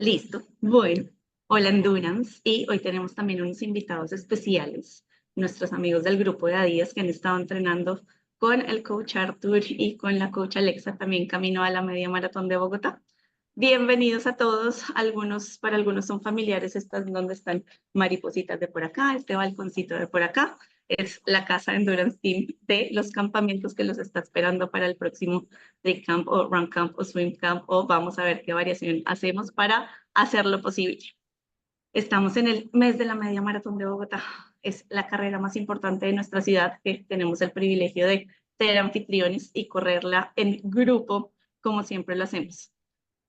Listo. Bueno, hola Endurance. Y hoy tenemos también unos invitados especiales, nuestros amigos del grupo de Adidas que han estado entrenando con el coach Arthur y con la coach Alexa también camino a la media maratón de Bogotá. Bienvenidos a todos. Para algunos son familiares, estas donde están Maripositas de por acá, este balconcito de por acá. Es la casa de Endurance Team de los campamentos que los está esperando para el próximo Day Camp o Run Camp o Swim Camp o vamos a ver qué variación hacemos para hacerlo posible. Estamos en el mes de la media maratón de Bogotá. Es la carrera más importante de nuestra ciudad que tenemos el privilegio de ser anfitriones y correrla en grupo como siempre lo hacemos.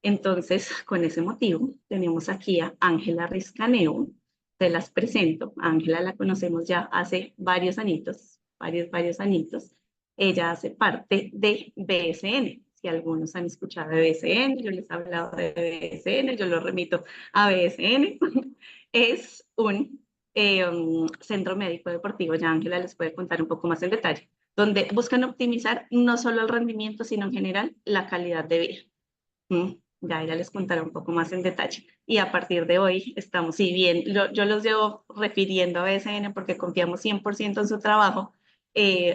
Entonces, con ese motivo, tenemos aquí a Ángela Riscaneo. Te las presento. Ángela la conocemos ya hace varios añitos, varios añitos. Ella hace parte de BSN. Si algunos han escuchado de BSN, yo les he hablado de BSN, yo lo remito a BSN. Es un centro médico deportivo, ya Ángela les puede contar un poco más en detalle, donde buscan optimizar no solo el rendimiento, sino en general la calidad de vida. Ya ella les contará un poco más en detalle. Y a partir de hoy estamos, si bien yo los llevo refiriendo a BSN porque confiamos 100% en su trabajo,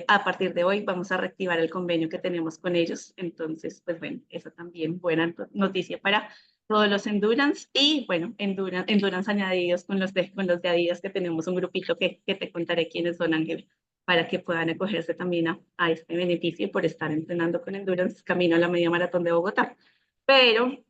a partir de hoy vamos a reactivar el convenio que tenemos con ellos. Entonces, pues bueno, eso también buena noticia para todos los Endurance y bueno, Endurance añadidos con los de Adidas, que tenemos un grupito que te contaré quiénes son, Ángel, para que puedan acogerse también a este beneficio por estar entrenando con Endurance camino a la media maratón de Bogotá. Pero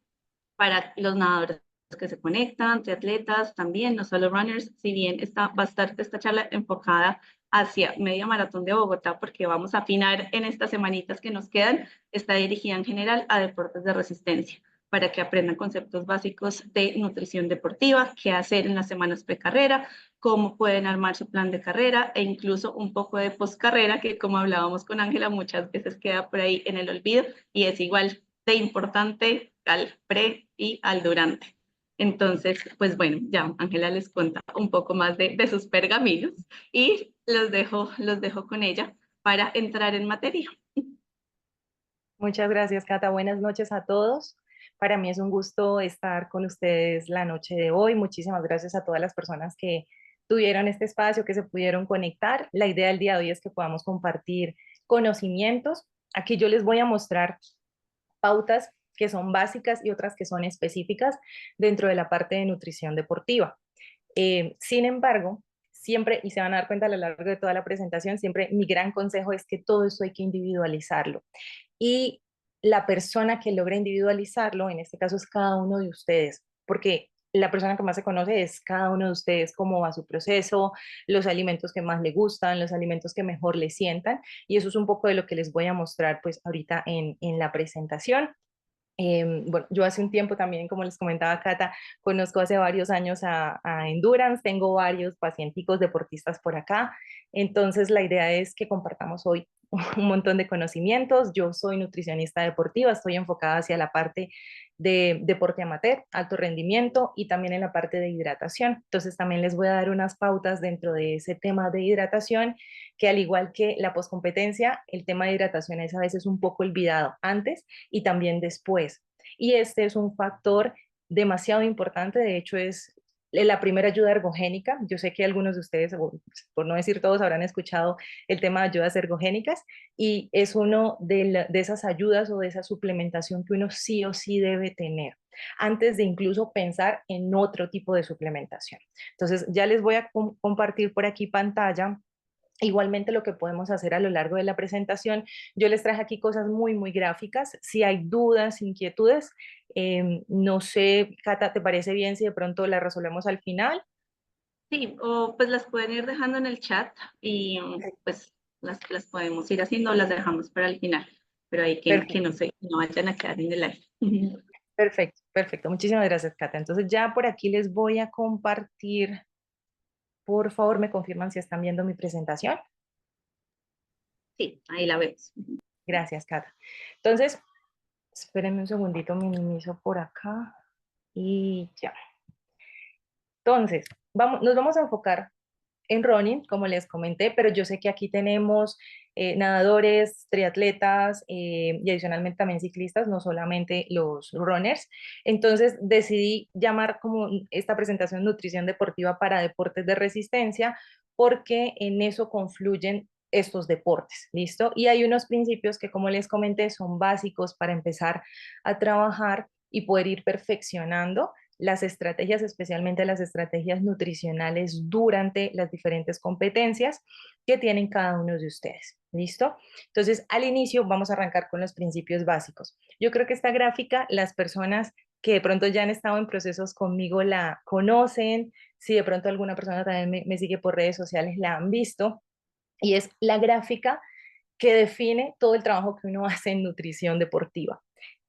para los nadadores que se conectan, triatletas también, no solo runners, si bien va a estar esta charla enfocada hacia media maratón de Bogotá, porque vamos a afinar en estas semanitas que nos quedan, está dirigida en general a deportes de resistencia, para que aprendan conceptos básicos de nutrición deportiva, qué hacer en las semanas precarrera, cómo pueden armar su plan de carrera e incluso un poco de poscarrera, que como hablábamos con Ángela, muchas veces queda por ahí en el olvido y es igual de importante al pre y al durante. Entonces, pues bueno, ya Ángela les cuenta un poco más de sus pergaminos y los dejo con ella para entrar en materia. Muchas gracias, Cata. Buenas noches a todos. Para mí es un gusto estar con ustedes la noche de hoy. Muchísimas gracias a todas las personas que tuvieron este espacio, que se pudieron conectar. La idea del día de hoy es que podamos compartir conocimientos. Aquí yo les voy a mostrar pautas que son básicas y otras que son específicas dentro de la parte de nutrición deportiva. Sin embargo, siempre, y se van a dar cuenta a lo largo de toda la presentación, siempre mi gran consejo es que todo esto hay que individualizarlo. Y la persona que logra individualizarlo, en este caso es cada uno de ustedes, porque la persona que más se conoce es cada uno de ustedes, cómo va su proceso, los alimentos que más le gustan, los alimentos que mejor le sientan, y eso es un poco de lo que les voy a mostrar pues ahorita en la presentación. Bueno, yo hace un tiempo también, como les comentaba Cata, conozco hace varios años a Endurance, tengo varios pacienticos deportistas por acá, entonces la idea es que compartamos hoy un montón de conocimientos. Yo soy nutricionista deportiva, estoy enfocada hacia la parte de deporte amateur, alto rendimiento y también en la parte de hidratación. Entonces también les voy a dar unas pautas dentro de ese tema de hidratación, que al igual que la poscompetencia, el tema de hidratación es a veces un poco olvidado antes y también después. Y este es un factor demasiado importante, de hecho es la primera ayuda ergogénica. Yo sé que algunos de ustedes, por no decir todos, habrán escuchado el tema de ayudas ergogénicas y es uno de esas ayudas o de esa suplementación que uno sí o sí debe tener antes de incluso pensar en otro tipo de suplementación. Entonces, ya les voy a compartir por aquí pantalla. Igualmente lo que podemos hacer a lo largo de la presentación, yo les traje aquí cosas muy gráficas. Si hay dudas, inquietudes, no sé, Cata, ¿te parece bien si de pronto la resolvemos al final? Sí, o pues las pueden ir dejando en el chat y pues las podemos ir haciendo o las dejamos para el final, pero hay que Perfecto, no se no vayan a quedar en el aire. perfecto, perfecto. Muchísimas gracias, Cata. Entonces ya por aquí les voy a compartir. Por favor, me confirman si están viendo mi presentación. Sí, ahí la vemos. Gracias, Cata. Entonces, espérenme un segundito, minimizo por acá y ya. Entonces, nos vamos a enfocar en running, como les comenté, pero yo sé que aquí tenemos nadadores, triatletas y adicionalmente también ciclistas, no solamente los runners. Entonces decidí llamar como esta presentación nutrición deportiva para deportes de resistencia, porque en eso confluyen estos deportes, ¿listo? Y hay unos principios que, como les comenté, son básicos para empezar a trabajar y poder ir perfeccionando las estrategias, especialmente las estrategias nutricionales durante las diferentes competencias que tienen cada uno de ustedes. ¿Listo? Entonces, al inicio vamos a arrancar con los principios básicos. Yo creo que esta gráfica, las personas que de pronto ya han estado en procesos conmigo la conocen, si de pronto alguna persona también me sigue por redes sociales, la han visto, y es la gráfica que define todo el trabajo que uno hace en nutrición deportiva.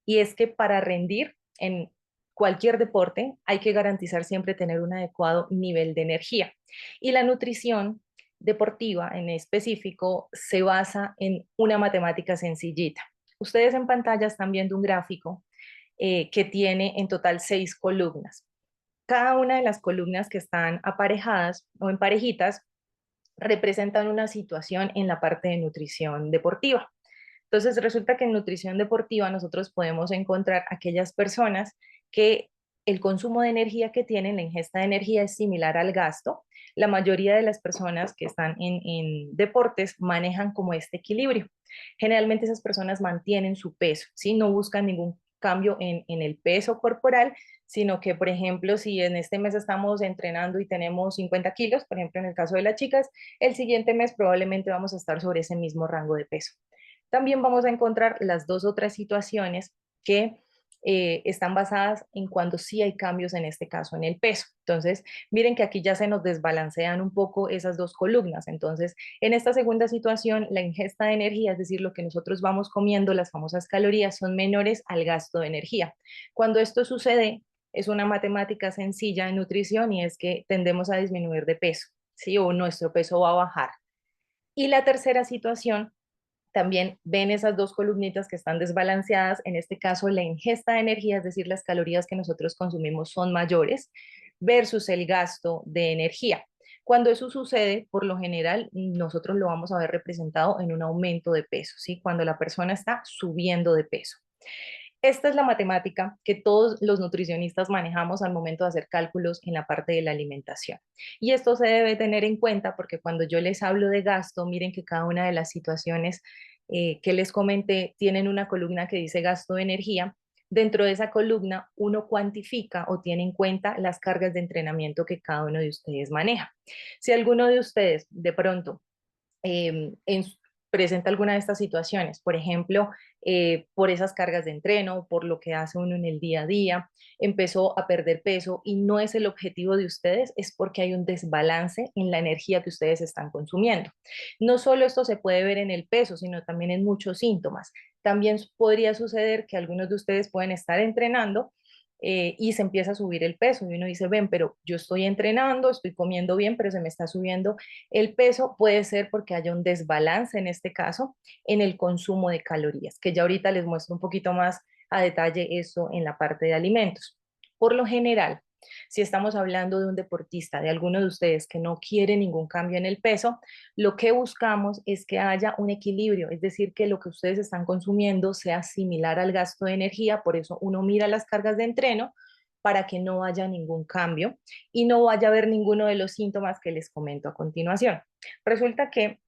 Y es que para rendir en cualquier deporte hay que garantizar siempre tener un adecuado nivel de energía. Y la nutrición deportiva en específico se basa en una matemática sencillita. Ustedes en pantalla están viendo un gráfico que tiene en total 6 columnas. Cada una de las columnas que están aparejadas o en parejitas representan una situación en la parte de nutrición deportiva. Entonces resulta que en nutrición deportiva nosotros podemos encontrar aquellas personas que el consumo de energía que tienen, la ingesta de energía es similar al gasto. La mayoría de las personas que están en deportes manejan como este equilibrio. Generalmente esas personas mantienen su peso, ¿sí? No buscan ningún cambio en el peso corporal, sino que, por ejemplo, si en este mes estamos entrenando y tenemos 50 kilos, por ejemplo, en el caso de las chicas, el siguiente mes probablemente vamos a estar sobre ese mismo rango de peso. También vamos a encontrar las dos otras situaciones que están basadas en cuando sí hay cambios, en este caso en el peso. Entonces, miren que aquí ya se nos desbalancean un poco esas dos columnas. Entonces, en esta segunda situación, la ingesta de energía, es decir, lo que nosotros vamos comiendo, las famosas calorías, son menores al gasto de energía. Cuando esto sucede, es una matemática sencilla en nutrición y es que tendemos a disminuir de peso, ¿sí? O nuestro peso va a bajar. Y la tercera situación, también ven esas dos columnitas que están desbalanceadas. En este caso, la ingesta de energía, es decir, las calorías que nosotros consumimos son mayores versus el gasto de energía. Cuando eso sucede, por lo general, nosotros lo vamos a ver representado en un aumento de peso, ¿sí? Cuando la persona está subiendo de peso. Esta es la matemática que todos los nutricionistas manejamos al momento de hacer cálculos en la parte de la alimentación. Y esto se debe tener en cuenta porque cuando yo les hablo de gasto, miren que cada una de las situaciones que les comenté tienen una columna que dice gasto de energía. Dentro de esa columna uno cuantifica o tiene en cuenta las cargas de entrenamiento que cada uno de ustedes maneja. Si alguno de ustedes de pronto eh, en, presenta alguna de estas situaciones, por ejemplo, por esas cargas de entreno, por lo que hace uno en el día a día, empezó a perder peso y no es el objetivo de ustedes, es porque hay un desbalance en la energía que ustedes están consumiendo. No solo esto se puede ver en el peso, sino también en muchos síntomas. También podría suceder que algunos de ustedes pueden estar entrenando y se empieza a subir el peso y uno dice, ven, pero yo estoy entrenando, estoy comiendo bien, pero se me está subiendo el peso. Puede ser porque haya un desbalance en este caso en el consumo de calorías, que ya ahorita les muestro un poquito más a detalle eso en la parte de alimentos. Por lo general, si estamos hablando de un deportista, de alguno de ustedes que no quiere ningún cambio en el peso, lo que buscamos es que haya un equilibrio, es decir, que lo que ustedes están consumiendo sea similar al gasto de energía. Por eso uno mira las cargas de entreno para que no haya ningún cambio y no vaya a haber ninguno de los síntomas que les comento a continuación. Resulta que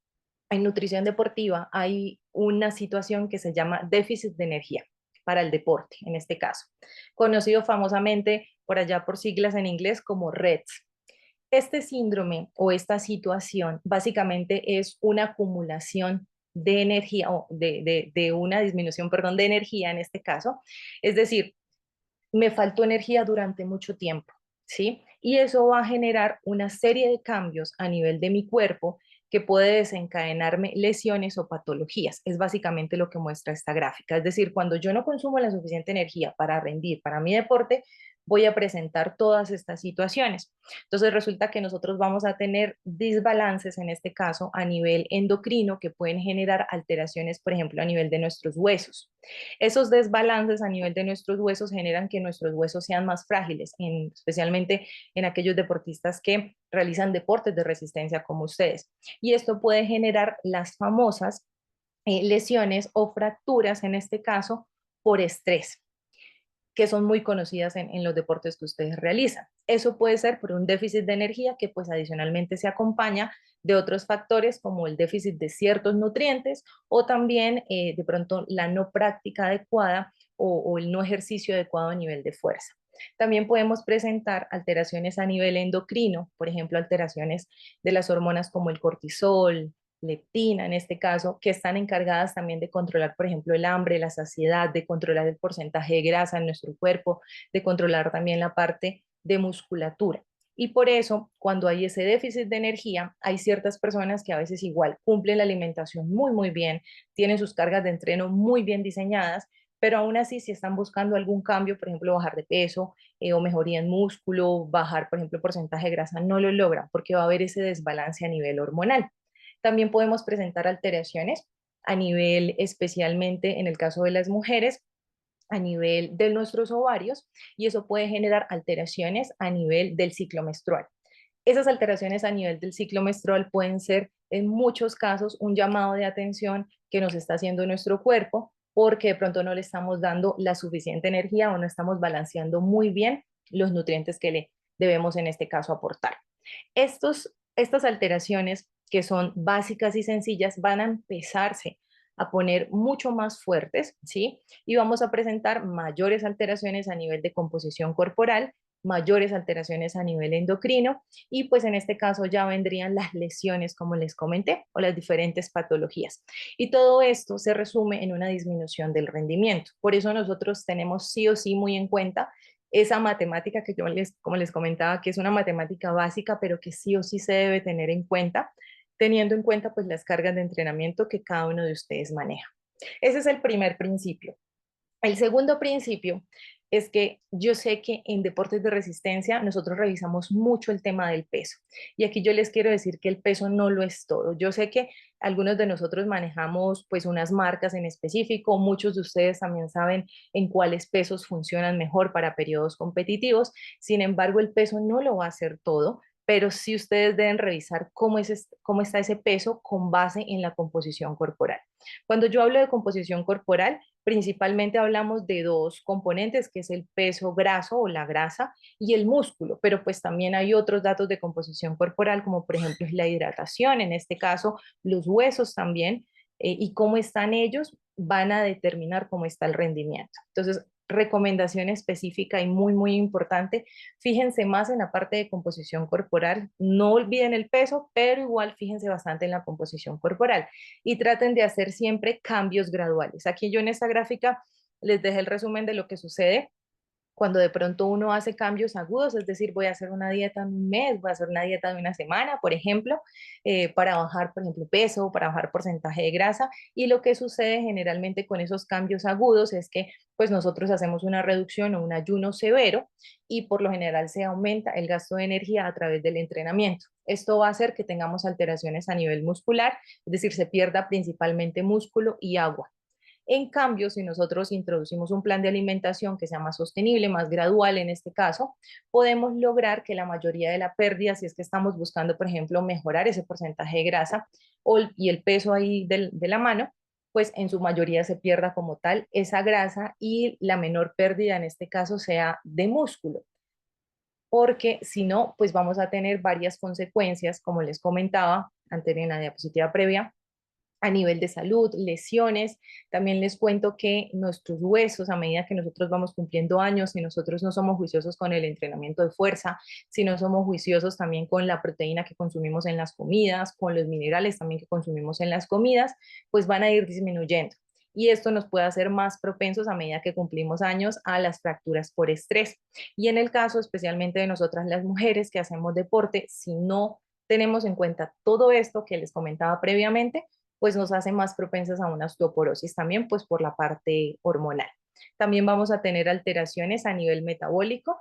en nutrición deportiva hay una situación que se llama déficit de energía para el deporte, en este caso, conocido famosamente por allá por siglas en inglés como REDS. Este síndrome o esta situación básicamente es una acumulación de energía o de una disminución, perdón, de energía en este caso. Es decir, me faltó energía durante mucho tiempo, ¿sí? Y eso va a generar una serie de cambios a nivel de mi cuerpo que puede desencadenarme lesiones o patologías. Es básicamente lo que muestra esta gráfica. Es decir, cuando yo no consumo la suficiente energía para rendir para mi deporte, voy a presentar todas estas situaciones. Entonces resulta que nosotros vamos a tener desbalances en este caso a nivel endocrino que pueden generar alteraciones, por ejemplo, a nivel de nuestros huesos. Esos desbalances a nivel de nuestros huesos generan que nuestros huesos sean más frágiles, especialmente en aquellos deportistas que realizan deportes de resistencia como ustedes. Y esto puede generar las famosas lesiones o fracturas, en este caso, por estrés, que son muy conocidas en los deportes que ustedes realizan. Eso puede ser por un déficit de energía que pues adicionalmente se acompaña de otros factores como el déficit de ciertos nutrientes o también de pronto la no práctica adecuada o el no ejercicio adecuado a nivel de fuerza. También podemos presentar alteraciones a nivel endocrino, por ejemplo, alteraciones de las hormonas como el cortisol, leptina en este caso, que están encargadas también de controlar, por ejemplo, el hambre, la saciedad, de controlar el porcentaje de grasa en nuestro cuerpo, de controlar también la parte de musculatura. Y por eso, cuando hay ese déficit de energía, hay ciertas personas que a veces igual cumplen la alimentación muy, muy bien, tienen sus cargas de entreno muy bien diseñadas, pero aún así si están buscando algún cambio, por ejemplo, bajar de peso o mejoría en músculo, bajar, por ejemplo, porcentaje de grasa, no lo logran porque va a haber ese desbalance a nivel hormonal. También podemos presentar alteraciones a nivel, especialmente en el caso de las mujeres, a nivel de nuestros ovarios, y eso puede generar alteraciones a nivel del ciclo menstrual. Esas alteraciones a nivel del ciclo menstrual pueden ser en muchos casos un llamado de atención que nos está haciendo nuestro cuerpo porque de pronto no le estamos dando la suficiente energía o no estamos balanceando muy bien los nutrientes que le debemos en este caso aportar. Estas alteraciones que son básicas y sencillas van a empezarse a poner mucho más fuertes, ¿sí? Y vamos a presentar mayores alteraciones a nivel de composición corporal, mayores alteraciones a nivel endocrino y pues en este caso ya vendrían las lesiones, como les comenté, o las diferentes patologías. Y todo esto se resume en una disminución del rendimiento. Por eso nosotros tenemos sí o sí muy en cuenta esa matemática que como les comentaba, que es una matemática básica, pero que sí o sí se debe tener en cuenta, teniendo en cuenta pues las cargas de entrenamiento que cada uno de ustedes maneja. Ese es el primer principio. El segundo principio es que yo sé que en deportes de resistencia nosotros revisamos mucho el tema del peso. Y aquí yo les quiero decir que el peso no lo es todo. Yo sé que algunos de nosotros manejamos pues unas marcas en específico, muchos de ustedes también saben en cuáles pesos funcionan mejor para periodos competitivos. Sin embargo, el peso no lo va a hacer todo, pero sí ustedes deben revisar cómo está ese peso con base en la composición corporal. Cuando yo hablo de composición corporal, principalmente hablamos de dos componentes, que es el peso graso o la grasa y el músculo, pero pues también hay otros datos de composición corporal, como por ejemplo la hidratación, en este caso los huesos también, y cómo están ellos van a determinar cómo está el rendimiento. Entonces, recomendación específica y muy, muy importante, fíjense más en la parte de composición corporal, no olviden el peso, pero igual fíjense bastante en la composición corporal y traten de hacer siempre cambios graduales. Aquí yo en esta gráfica les dejé el resumen de lo que sucede cuando de pronto uno hace cambios agudos, es decir, voy a hacer una dieta en un mes, voy a hacer una dieta de una semana, por ejemplo, para bajar, por ejemplo, peso, para bajar porcentaje de grasa, y lo que sucede generalmente con esos cambios agudos es que pues nosotros hacemos una reducción o un ayuno severo y por lo general se aumenta el gasto de energía a través del entrenamiento. Esto va a hacer que tengamos alteraciones a nivel muscular, es decir, se pierda principalmente músculo y agua. En cambio, si nosotros introducimos un plan de alimentación que sea más sostenible, más gradual en este caso, podemos lograr que la mayoría de la pérdida, si es que estamos buscando, por ejemplo, mejorar ese porcentaje de grasa y el peso ahí de la mano, pues en su mayoría se pierda como tal esa grasa y la menor pérdida en este caso sea de músculo. Porque si no, pues vamos a tener varias consecuencias, como les comentaba antes en la diapositiva previa, a nivel de salud, lesiones. También les cuento que nuestros huesos, a medida que nosotros vamos cumpliendo años, si nosotros no somos juiciosos con el entrenamiento de fuerza, si no somos juiciosos también con la proteína que consumimos en las comidas, con los minerales también que consumimos en las comidas, pues van a ir disminuyendo. Y esto nos puede hacer más propensos a medida que cumplimos años a las fracturas por estrés. Y en el caso especialmente de nosotras las mujeres que hacemos deporte, si no tenemos en cuenta todo esto que les comentaba previamente, pues nos hace más propensas a una osteoporosis también, pues por la parte hormonal. También vamos a tener alteraciones a nivel metabólico.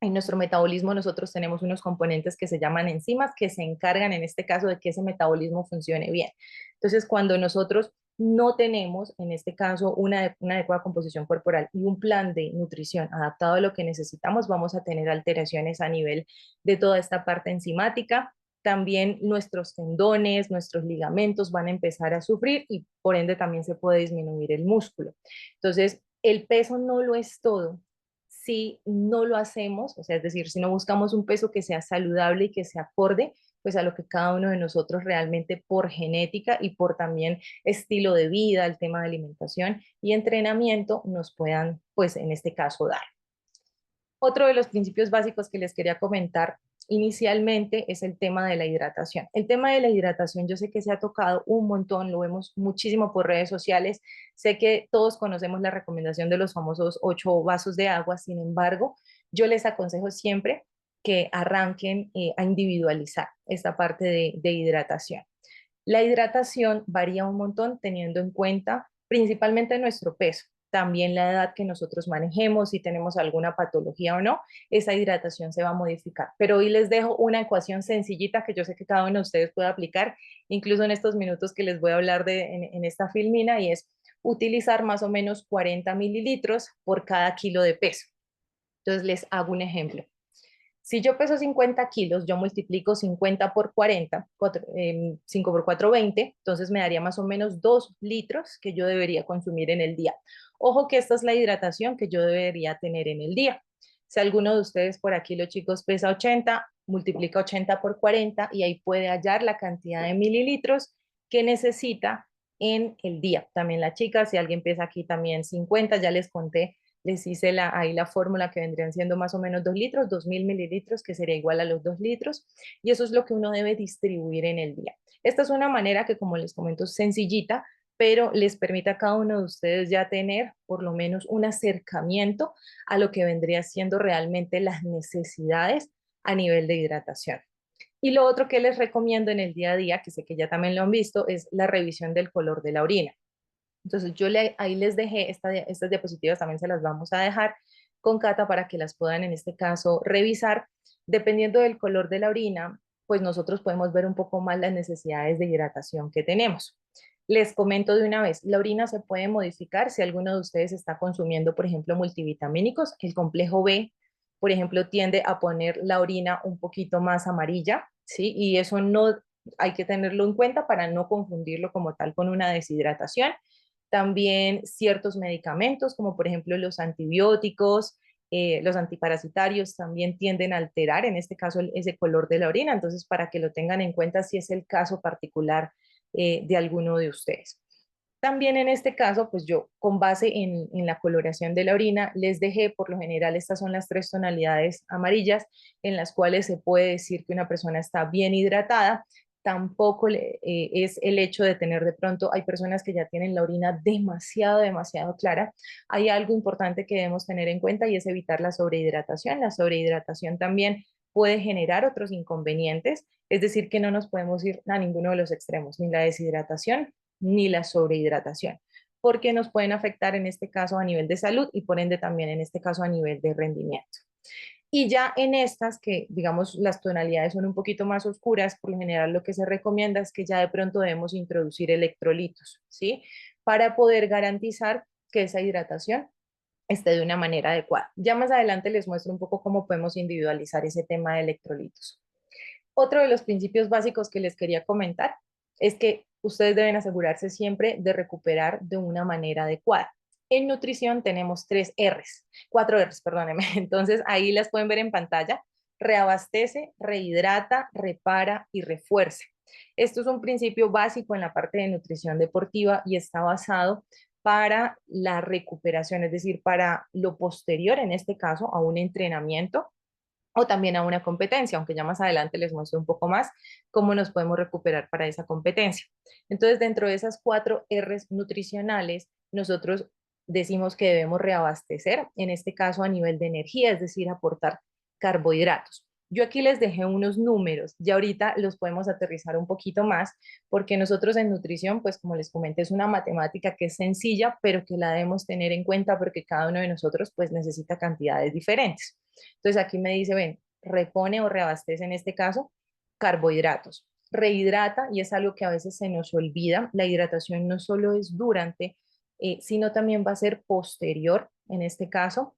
En nuestro metabolismo nosotros tenemos unos componentes que se llaman enzimas que se encargan en este caso de que ese metabolismo funcione bien. Entonces, cuando nosotros no tenemos, en este caso, una adecuada composición corporal y un plan de nutrición adaptado a lo que necesitamos, vamos a tener alteraciones a nivel de toda esta parte enzimática. También nuestros tendones, nuestros ligamentos van a empezar a sufrir y por ende también se puede disminuir el músculo. Entonces, el peso no lo es todo si no lo hacemos, o sea, es decir, si no buscamos un peso que sea saludable y que se acorde pues a lo que cada uno de nosotros realmente por genética y por también estilo de vida, el tema de alimentación y entrenamiento nos puedan, pues en este caso, dar. Otro de los principios básicos que les quería comentar inicialmente es el tema de la hidratación. El tema de la hidratación yo sé que se ha tocado un montón, lo vemos muchísimo por redes sociales, sé que todos conocemos la recomendación de los famosos 8 vasos de agua, sin embargo, yo les aconsejo siempre que arranquen a individualizar esta parte de hidratación. La hidratación varía un montón teniendo en cuenta principalmente nuestro peso, también la edad que nosotros manejemos, si tenemos alguna patología o no, esa hidratación se va a modificar. Pero hoy les dejo una ecuación sencillita que yo sé que cada uno de ustedes puede aplicar, incluso en estos minutos que les voy a hablar en esta filmina, y es utilizar más o menos 40 mililitros por cada kilo de peso. Entonces les hago un ejemplo. Si yo peso 50 kilos, yo multiplico 50 por 40, 5 por 4, 20, entonces me daría más o menos 2 litros que yo debería consumir en el día. Ojo que esta es la hidratación que yo debería tener en el día. Si alguno de ustedes por aquí, los chicos, pesa 80, multiplica 80 por 40 y ahí puede hallar la cantidad de mililitros que necesita en el día. También la chica, si alguien pesa aquí también 50, ya les conté, les hice ahí la fórmula que vendrían siendo más o menos 2 litros, 2000 mililitros, que sería igual a los 2 litros, y eso es lo que uno debe distribuir en el día. Esta es una manera que, como les comento, es sencillita, pero les permite a cada uno de ustedes ya tener por lo menos un acercamiento a lo que vendría siendo realmente las necesidades a nivel de hidratación. Y lo otro que les recomiendo en el día a día, que sé que ya también lo han visto, es la revisión del color de la orina. Entonces ahí les dejé estas diapositivas, también se las vamos a dejar con Cata para que las puedan en este caso revisar. Dependiendo del color de la orina, pues nosotros podemos ver un poco más las necesidades de hidratación que tenemos. Les comento de una vez, la orina se puede modificar si alguno de ustedes está consumiendo, por ejemplo, multivitamínicos. El complejo B, por ejemplo, tiende a poner la orina un poquito más amarilla, ¿sí? Y eso no hay que tenerlo en cuenta para no confundirlo como tal con una deshidratación. También ciertos medicamentos, como por ejemplo los antibióticos, los antiparasitarios también tienden a alterar, en este caso, ese color de la orina. Entonces, para que lo tengan en cuenta si es el caso particular de alguno de ustedes. También en este caso, pues yo con base en la coloración de la orina, les dejé, por lo general, estas son las 3 tonalidades amarillas en las cuales se puede decir que una persona está bien hidratada. Tampoco es el hecho de tener de pronto, hay personas que ya tienen la orina demasiado, demasiado clara. Hay algo importante que debemos tener en cuenta y es evitar la sobrehidratación. La sobrehidratación también puede generar otros inconvenientes, es decir, que no nos podemos ir a ninguno de los extremos, ni la deshidratación ni la sobrehidratación, porque nos pueden afectar en este caso a nivel de salud y por ende también en este caso a nivel de rendimiento. Y ya en estas, que digamos las tonalidades son un poquito más oscuras, por lo general lo que se recomienda es que ya de pronto debemos introducir electrolitos, ¿sí? Para poder garantizar que esa hidratación esté de una manera adecuada. Ya más adelante les muestro un poco cómo podemos individualizar ese tema de electrolitos. Otro de los principios básicos que les quería comentar es que ustedes deben asegurarse siempre de recuperar de una manera adecuada. En nutrición tenemos 3 R's, 4 R's, perdónenme. Entonces ahí las pueden ver en pantalla. Reabastece, rehidrata, repara y refuerce. Esto es un principio básico en la parte de nutrición deportiva y está basado para la recuperación, es decir, para lo posterior, en este caso, a un entrenamiento o también a una competencia, aunque ya más adelante les muestro un poco más cómo nos podemos recuperar para esa competencia. Entonces, dentro de esas 4 R's nutricionales, nosotros decimos que debemos reabastecer, en este caso a nivel de energía, es decir, aportar carbohidratos. Yo aquí les dejé unos números, ya ahorita los podemos aterrizar un poquito más, porque nosotros en nutrición, pues como les comenté, es una matemática que es sencilla, pero que la debemos tener en cuenta porque cada uno de nosotros pues necesita cantidades diferentes. Entonces aquí me dice, ven, repone o reabastece en este caso carbohidratos. rehidrata y es algo que a veces se nos olvida. La hidratación no solo es durante, sino también va a ser posterior, en este caso,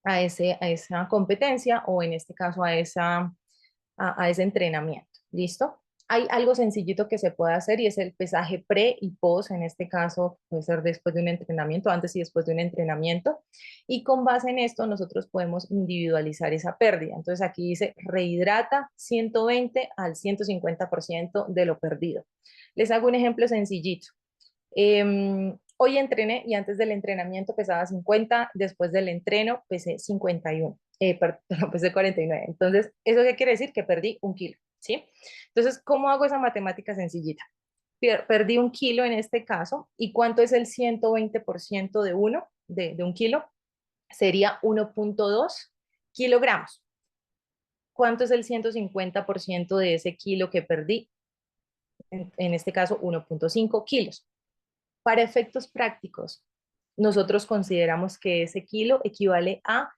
a esa competencia o en este caso a ese entrenamiento. ¿Listo? Hay algo sencillito que se puede hacer y es el pesaje pre y post, en este caso puede ser después de un entrenamiento, antes y después de un entrenamiento, y con base en esto nosotros podemos individualizar esa pérdida. Entonces aquí dice rehidrata 120 al 150% de lo perdido. Les hago un ejemplo sencillito. Hoy entrené y antes del entrenamiento pesaba 50, después del entreno pesé 51, perdón, pesé 49. Entonces, ¿eso qué quiere decir? Que perdí 1 kilo, ¿sí? Entonces, ¿cómo hago esa matemática sencillita? Perdí 1 kilo en este caso, ¿y cuánto es el 120% de 1 kilo? Sería 1.2 kilogramos. ¿Cuánto es el 150% de ese kilo que perdí? En este caso, 1.5 kilos. Para efectos prácticos, nosotros consideramos que ese kilo equivale a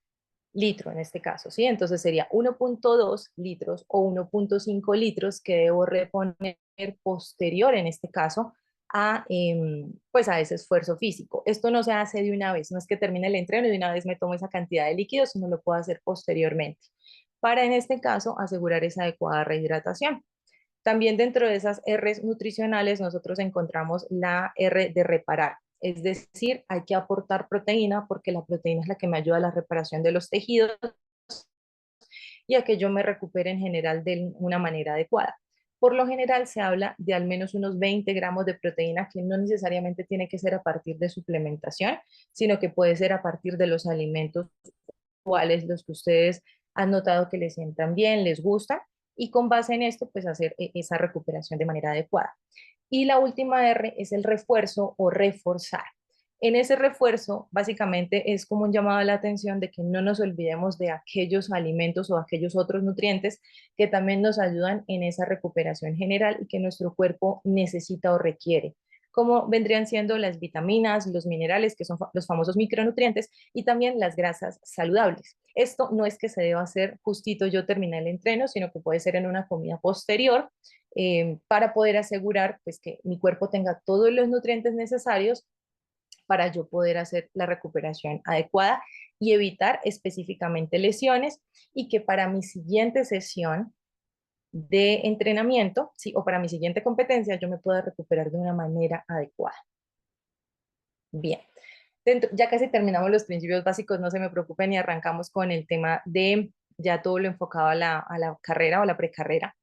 litro en este caso, ¿sí? Entonces sería 1.2 litros o 1.5 litros que debo reponer posterior en este caso pues a ese esfuerzo físico. Esto no se hace de una vez, no es que termine el entreno y de una vez me tomo esa cantidad de líquidos, sino lo puedo hacer posteriormente para en este caso asegurar esa adecuada rehidratación. También dentro de esas R's nutricionales nosotros encontramos la R de reparar. Es decir, hay que aportar proteína porque la proteína es la que me ayuda a la reparación de los tejidos y a que yo me recupere en general de una manera adecuada. Por lo general se habla de al menos unos 20 gramos de proteína, que no necesariamente tiene que ser a partir de suplementación, sino que puede ser a partir de los alimentos cuáles los que ustedes han notado que les sientan bien, les gustan, y con base en esto, pues hacer esa recuperación de manera adecuada. Y la última R es el refuerzo o reforzar. En ese refuerzo, básicamente es como un llamado a la atención de que no nos olvidemos de aquellos alimentos o aquellos otros nutrientes que también nos ayudan en esa recuperación general y que nuestro cuerpo necesita o requiere, como vendrían siendo las vitaminas, los minerales, que son los famosos micronutrientes, y también las grasas saludables. Esto no es que se deba hacer justito yo terminé el entreno, sino que puede ser en una comida posterior para poder asegurar pues, que mi cuerpo tenga todos los nutrientes necesarios para yo poder hacer la recuperación adecuada y evitar específicamente lesiones y que para mi siguiente sesión de entrenamiento, ¿sí? O para mi siguiente competencia, yo me pueda recuperar de una manera adecuada. Bien, ya casi terminamos los principios básicos, no se me preocupen y arrancamos con el tema de ya todo lo enfocado a la carrera o la precarrera.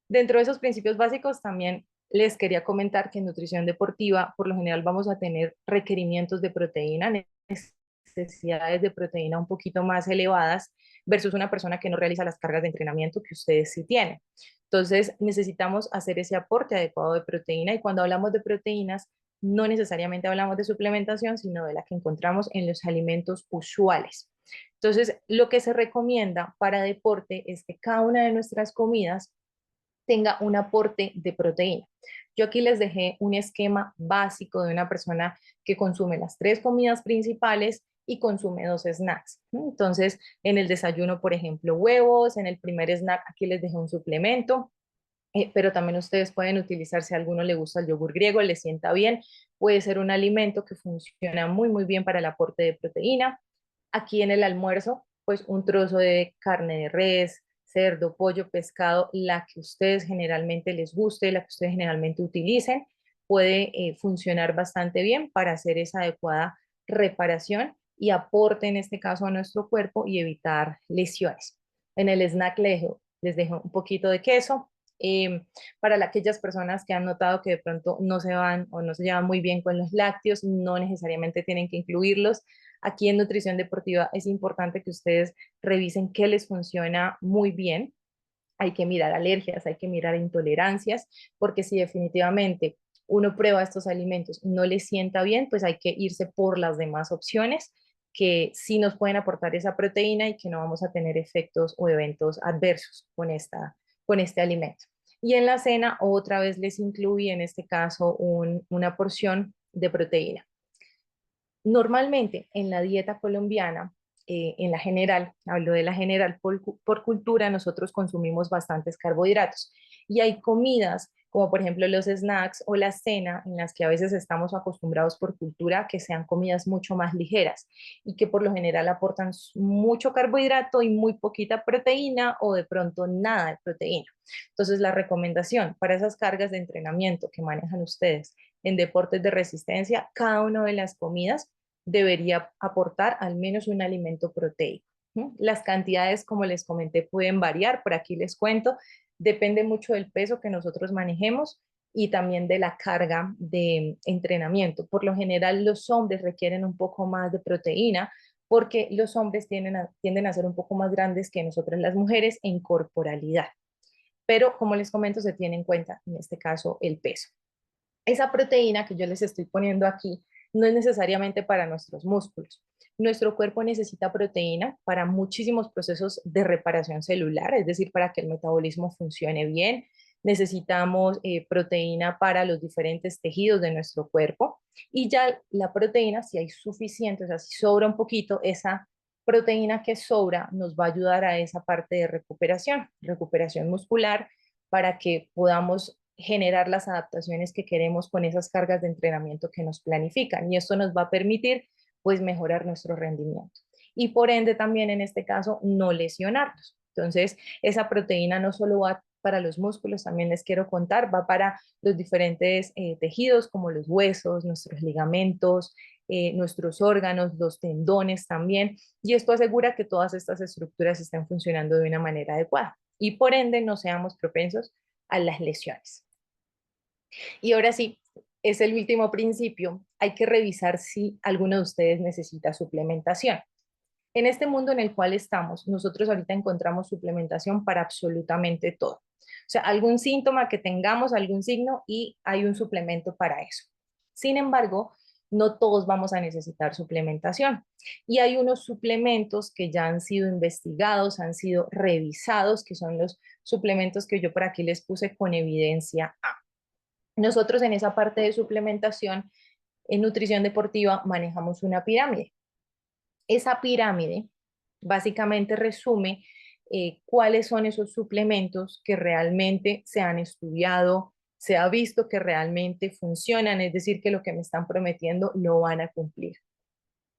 Dentro de esos principios básicos también les quería comentar que en nutrición deportiva por lo general vamos a tener requerimientos de proteína, necesidades de proteína un poquito más elevadas versus una persona que no realiza las cargas de entrenamiento que ustedes sí tienen. Entonces necesitamos hacer ese aporte adecuado de proteína y cuando hablamos de proteínas no necesariamente hablamos de suplementación, sino de la que encontramos en los alimentos usuales. Entonces, lo que se recomienda para deporte es que cada una de nuestras comidas tenga un aporte de proteína. Yo aquí les dejé un esquema básico de una persona que consume las 3 comidas principales y consume 2 snacks. Entonces, en el desayuno, por ejemplo, huevos, en el primer snack aquí les dejé un suplemento, pero también ustedes pueden utilizar, si a alguno le gusta el yogur griego, le sienta bien, puede ser un alimento que funciona muy, muy bien para el aporte de proteína. Aquí en el almuerzo, pues un trozo de carne de res, cerdo, pollo, pescado, la que ustedes generalmente les guste, la que ustedes generalmente utilicen, puede funcionar bastante bien para hacer esa adecuada reparación y aporte en este caso a nuestro cuerpo y evitar lesiones. En el snack les dejo un poquito de queso, para aquellas personas que han notado que de pronto no se van o no se llevan muy bien con los lácteos, no necesariamente tienen que incluirlos. Aquí en nutrición deportiva es importante que ustedes revisen qué les funciona muy bien. Hay que mirar alergias, hay que mirar intolerancias, porque si definitivamente uno prueba estos alimentos y no les sienta bien, pues hay que irse por las demás opciones que sí nos pueden aportar esa proteína y que no vamos a tener efectos o eventos adversos con este alimento. Y en la cena otra vez les incluí en este caso una porción de proteína. Normalmente en la dieta colombiana, en la general, hablo de la general por cultura, nosotros consumimos bastantes carbohidratos. Y hay comidas, como por ejemplo los snacks o la cena, en las que a veces estamos acostumbrados por cultura que sean comidas mucho más ligeras y que por lo general aportan mucho carbohidrato y muy poquita proteína o de pronto nada de proteína. Entonces, la recomendación para esas cargas de entrenamiento que manejan ustedes en deportes de resistencia, cada una de las comidas debería aportar al menos un alimento proteico. Las cantidades, como les comenté, pueden variar, por aquí les cuento, depende mucho del peso que nosotros manejemos y también de la carga de entrenamiento. Por lo general, los hombres requieren un poco más de proteína porque los hombres tienden a ser un poco más grandes que nosotras las mujeres en corporalidad. Pero, como les comento, se tiene en cuenta en este caso el peso. Esa proteína que yo les estoy poniendo aquí no es necesariamente para nuestros músculos. Nuestro cuerpo necesita proteína para muchísimos procesos de reparación celular, es decir, para que el metabolismo funcione bien. Necesitamos proteína para los diferentes tejidos de nuestro cuerpo y ya la proteína, si hay suficiente, o sea, si sobra un poquito, esa proteína que sobra nos va a ayudar a esa parte de recuperación muscular, para que podamos generar las adaptaciones que queremos con esas cargas de entrenamiento que nos planifican. Y esto nos va a permitir, pues, mejorar nuestro rendimiento. Y por ende también en este caso no lesionarnos. Entonces, esa proteína no solo va para los músculos, también les quiero contar, va para los diferentes tejidos como los huesos, nuestros ligamentos, nuestros órganos, los tendones también. Y esto asegura que todas estas estructuras estén funcionando de una manera adecuada y por ende no seamos propensos a las lesiones. Y ahora sí, es el último principio. Hay que revisar si alguno de ustedes necesita suplementación. En este mundo en el cual estamos, nosotros ahorita encontramos suplementación para absolutamente todo. O sea, algún síntoma que tengamos, algún signo, y hay un suplemento para eso. Sin embargo, no todos vamos a necesitar suplementación. Y hay unos suplementos que ya han sido investigados, han sido revisados, que son los suplementos que yo por aquí les puse con evidencia A. Nosotros en esa parte de suplementación, en nutrición deportiva, manejamos una pirámide. Esa pirámide básicamente resume cuáles son esos suplementos que realmente se han estudiado, se ha visto que realmente funcionan, es decir, que lo que me están prometiendo lo van a cumplir.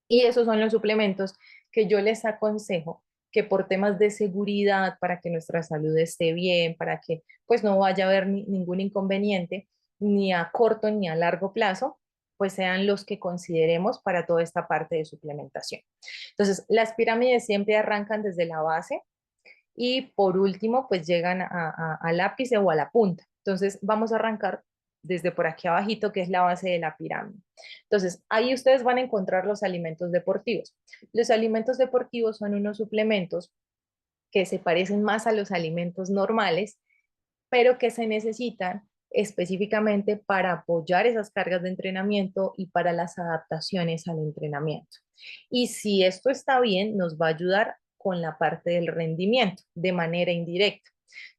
Y esos son los suplementos que yo les aconsejo que por temas de seguridad, para que nuestra salud esté bien, para que pues no vaya a haber ningún inconveniente, ni a corto ni a largo plazo, pues sean los que consideremos para toda esta parte de suplementación. Entonces, las pirámides siempre arrancan desde la base y por último, pues llegan al ápice o a la punta. Entonces, vamos a arrancar desde por aquí abajito, que es la base de la pirámide. Entonces, ahí ustedes van a encontrar los alimentos deportivos. Los alimentos deportivos son unos suplementos que se parecen más a los alimentos normales, pero que se necesitan específicamente para apoyar esas cargas de entrenamiento y para las adaptaciones al entrenamiento. Y si esto está bien, nos va a ayudar con la parte del rendimiento de manera indirecta.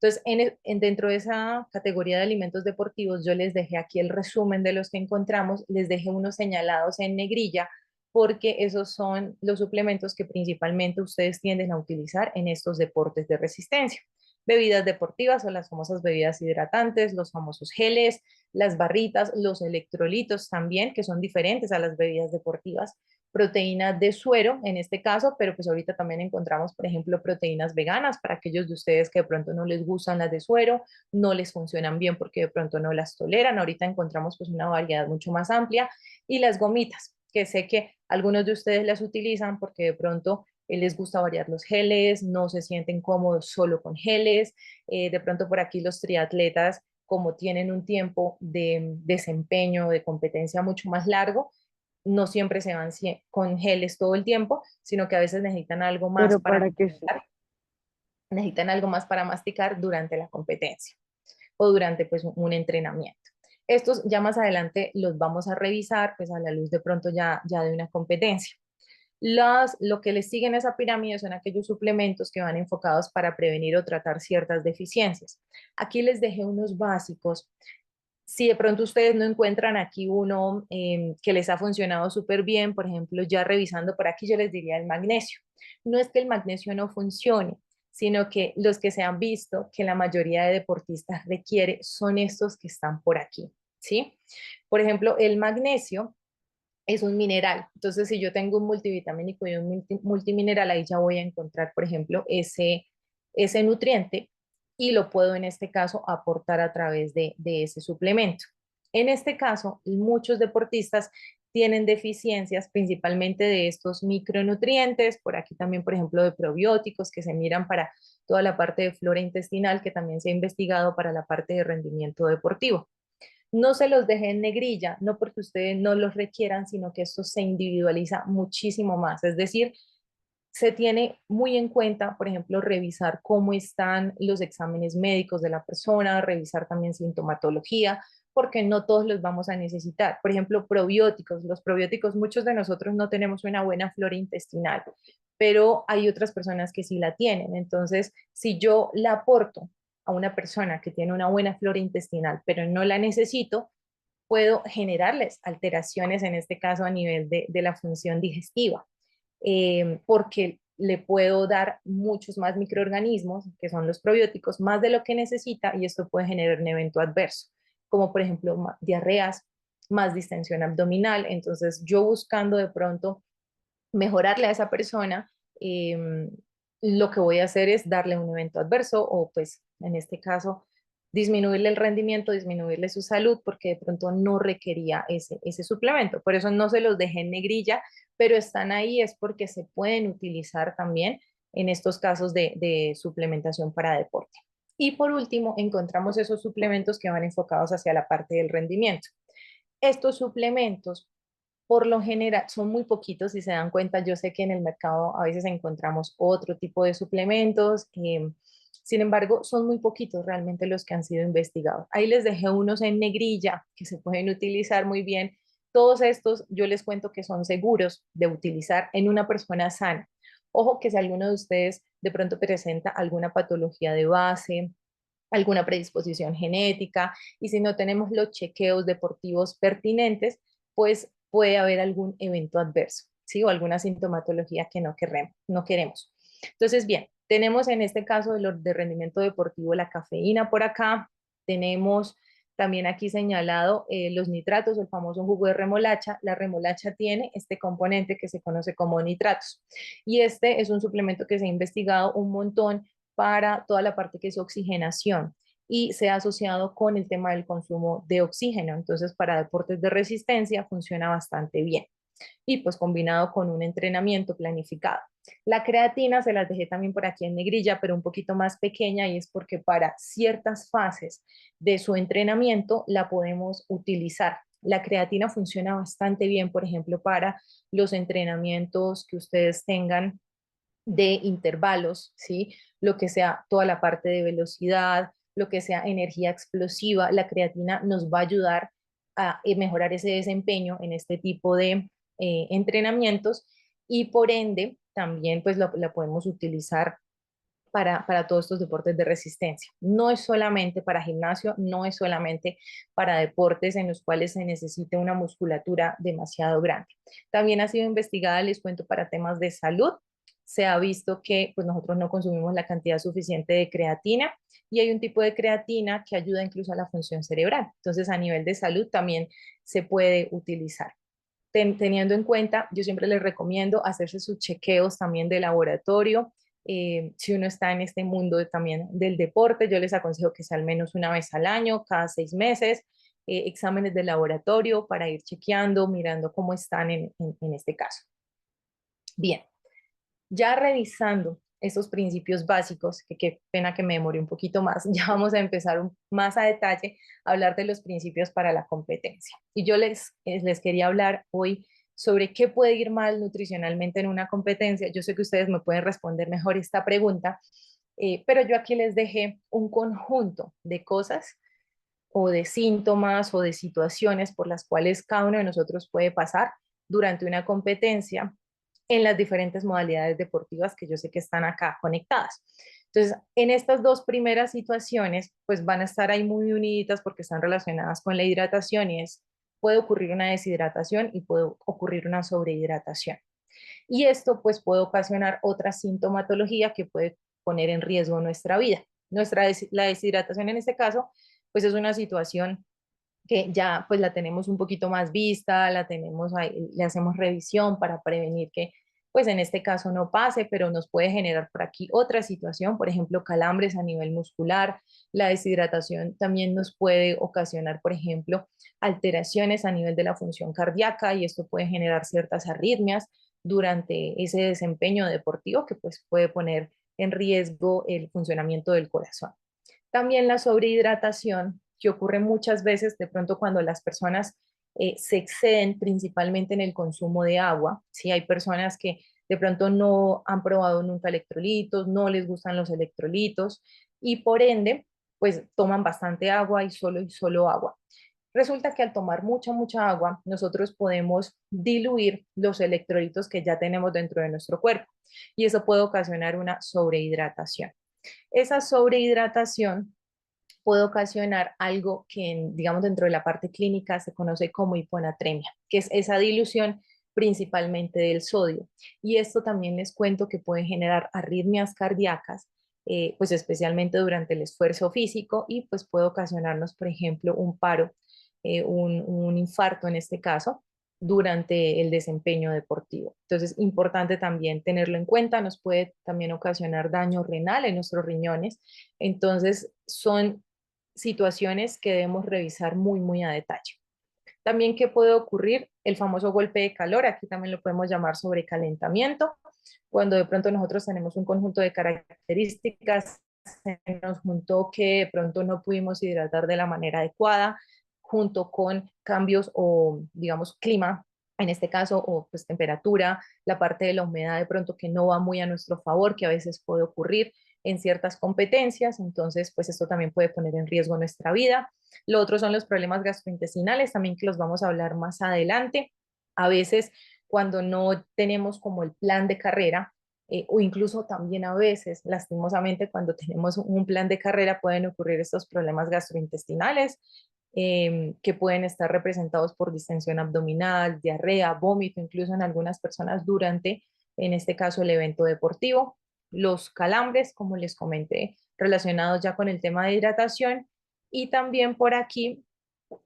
Entonces, dentro de esa categoría de alimentos deportivos, yo les dejé aquí el resumen de los que encontramos, les dejé unos señalados en negrilla, porque esos son los suplementos que principalmente ustedes tienden a utilizar en estos deportes de resistencia. Bebidas deportivas o las famosas bebidas hidratantes, los famosos geles, las barritas, los electrolitos también, que son diferentes a las bebidas deportivas, proteínas de suero en este caso, pero pues ahorita también encontramos, por ejemplo, proteínas veganas para aquellos de ustedes que de pronto no les gustan las de suero, no les funcionan bien porque de pronto no las toleran. Ahorita encontramos pues una variedad mucho más amplia, y las gomitas, que sé que algunos de ustedes las utilizan porque de pronto les gusta variar los geles, no se sienten cómodos solo con geles. De pronto por aquí los triatletas, como tienen un tiempo de desempeño, de competencia mucho más largo, no siempre se van con geles todo el tiempo, sino que a veces necesitan algo más Pero para para que masticar, necesitan algo más para masticar durante la competencia o durante pues un entrenamiento. Estos ya más adelante los vamos a revisar pues a la luz de pronto ya de una competencia. Lo que les siguen esa pirámide son aquellos suplementos que van enfocados para prevenir o tratar ciertas deficiencias. Aquí les dejé unos básicos. Si de pronto ustedes no encuentran aquí uno que les ha funcionado súper bien, por ejemplo, ya revisando por aquí, yo les diría el magnesio. No es que el magnesio no funcione, sino que los que se han visto que la mayoría de deportistas requiere son estos que están por aquí, ¿sí? Por ejemplo, el magnesio es un mineral. Entonces, si yo tengo un multivitamínico y un multimineral, ahí ya voy a encontrar, por ejemplo, ese nutriente y lo puedo en este caso aportar a través de ese suplemento. En este caso, muchos deportistas tienen deficiencias principalmente de estos micronutrientes, por aquí también, por ejemplo, de probióticos que se miran para toda la parte de flora intestinal que también se ha investigado para la parte de rendimiento deportivo. No se los deje en negrilla, no porque ustedes no los requieran, sino que esto se individualiza muchísimo más. Es decir, se tiene muy en cuenta, por ejemplo, revisar cómo están los exámenes médicos de la persona, revisar también sintomatología, porque no todos los vamos a necesitar. Por ejemplo, probióticos. Los probióticos, muchos de nosotros no tenemos una buena flora intestinal, pero hay otras personas que sí la tienen. Entonces, si yo la aporto a una persona que tiene una buena flora intestinal, pero no la necesito, puedo generarles alteraciones, en este caso a nivel de la función digestiva, porque le puedo dar muchos más microorganismos, que son los probióticos, más de lo que necesita, y esto puede generar un evento adverso, como por ejemplo diarreas, más distensión abdominal. Entonces, yo buscando de pronto mejorarle a esa persona, lo que voy a hacer es darle un evento adverso o pues en este caso disminuirle el rendimiento, disminuirle su salud porque de pronto no requería ese suplemento. Por eso no se los dejé en negrilla, pero están ahí es porque se pueden utilizar también en estos casos de suplementación para deporte. Y por último, encontramos esos suplementos que van enfocados hacia la parte del rendimiento. Estos suplementos por lo general son muy poquitos, si se dan cuenta. Yo sé que en el mercado a veces encontramos otro tipo de suplementos, sin embargo, son muy poquitos realmente los que han sido investigados. Ahí les dejé unos en negrilla que se pueden utilizar muy bien. Todos estos yo les cuento que son seguros de utilizar en una persona sana. Ojo que si alguno de ustedes de pronto presenta alguna patología de base, alguna predisposición genética, y si no tenemos los chequeos deportivos pertinentes, pues puede haber algún evento adverso, ¿sí? O alguna sintomatología que no queremos. Entonces, bien, tenemos en este caso de rendimiento deportivo la cafeína por acá, tenemos también aquí señalado los nitratos, el famoso jugo de remolacha. La remolacha tiene este componente que se conoce como nitratos. Y este es un suplemento que se ha investigado un montón para toda la parte que es oxigenación y se ha asociado con el tema del consumo de oxígeno. Entonces, para deportes de resistencia funciona bastante bien y pues combinado con un entrenamiento planificado. La creatina se las dejé también por aquí en negrilla, pero un poquito más pequeña, y es porque para ciertas fases de su entrenamiento la podemos utilizar. La creatina funciona bastante bien, por ejemplo, para los entrenamientos que ustedes tengan de intervalos, ¿sí? Lo que sea toda la parte de velocidad, lo que sea energía explosiva, la creatina nos va a ayudar a mejorar ese desempeño en este tipo de entrenamientos, y por ende también pues la podemos utilizar para todos estos deportes de resistencia. No es solamente para gimnasio, no es solamente para deportes en los cuales se necesite una musculatura demasiado grande. También ha sido investigada, les cuento, para temas de salud. Se ha visto que pues, nosotros no consumimos la cantidad suficiente de creatina, y hay un tipo de creatina que ayuda incluso a la función cerebral. Entonces, a nivel de salud también se puede utilizar. Teniendo en cuenta, yo siempre les recomiendo hacerse sus chequeos también de laboratorio. Si uno está en este mundo también del deporte, yo les aconsejo que sea al menos una vez al año, cada 6 meses, exámenes de laboratorio para ir chequeando, mirando cómo están en este caso. Bien, ya revisando esos principios básicos, que qué pena que me demore un poquito más, ya vamos a empezar más a detalle a hablar de los principios para la competencia. Y yo les quería hablar hoy sobre qué puede ir mal nutricionalmente en una competencia. Yo sé que ustedes me pueden responder mejor esta pregunta, pero yo aquí les dejé un conjunto de cosas o de síntomas o de situaciones por las cuales cada uno de nosotros puede pasar durante una competencia en las diferentes modalidades deportivas que yo sé que están acá conectadas. Entonces, en estas dos primeras situaciones, pues van a estar ahí muy unidas porque están relacionadas con la hidratación, y puede ocurrir una deshidratación y puede ocurrir una sobrehidratación. Y esto pues puede ocasionar otra sintomatología que puede poner en riesgo nuestra vida. La deshidratación en este caso, pues es una situación que ya pues la tenemos un poquito más vista, la tenemos ahí, le hacemos revisión para prevenir que pues en este caso no pase, pero nos puede generar por aquí otra situación, por ejemplo, calambres a nivel muscular. La deshidratación también nos puede ocasionar, por ejemplo, alteraciones a nivel de la función cardíaca y esto puede generar ciertas arritmias durante ese desempeño deportivo que pues puede poner en riesgo el funcionamiento del corazón. También la sobrehidratación, que ocurre muchas veces de pronto cuando las personas se exceden principalmente en el consumo de agua. ¿Sí? Hay personas que de pronto no han probado nunca electrolitos, no les gustan los electrolitos y por ende, pues toman bastante agua y solo agua. Resulta que al tomar mucha agua, nosotros podemos diluir los electrolitos que ya tenemos dentro de nuestro cuerpo y eso puede ocasionar una sobrehidratación. Esa sobrehidratación puede ocasionar algo que, digamos, dentro de la parte clínica se conoce como hiponatremia, que es esa dilución principalmente del sodio. Y esto también les cuento que puede generar arritmias cardíacas, pues especialmente durante el esfuerzo físico y pues puede ocasionarnos, por ejemplo, un paro, un infarto en este caso, durante el desempeño deportivo. Entonces, importante también tenerlo en cuenta, nos puede también ocasionar daño renal en nuestros riñones. Entonces, son situaciones que debemos revisar muy a detalle. También, ¿qué puede ocurrir? El famoso golpe de calor, aquí también lo podemos llamar sobrecalentamiento, cuando de pronto nosotros tenemos un conjunto de características, se nos juntó que de pronto no pudimos hidratar de la manera adecuada, junto con cambios o, digamos, clima, en este caso, o pues temperatura, la parte de la humedad de pronto que no va muy a nuestro favor, que a veces puede ocurrir en ciertas competencias, entonces pues esto también puede poner en riesgo nuestra vida. Lo otro son los problemas gastrointestinales, también que los vamos a hablar más adelante. A veces cuando no tenemos como el plan de carrera, o incluso también a veces, lastimosamente, cuando tenemos un plan de carrera pueden ocurrir estos problemas gastrointestinales que pueden estar representados por distensión abdominal, diarrea, vómito, incluso en algunas personas durante, en este caso, el evento deportivo. Los calambres, como les comenté, relacionados ya con el tema de hidratación y también por aquí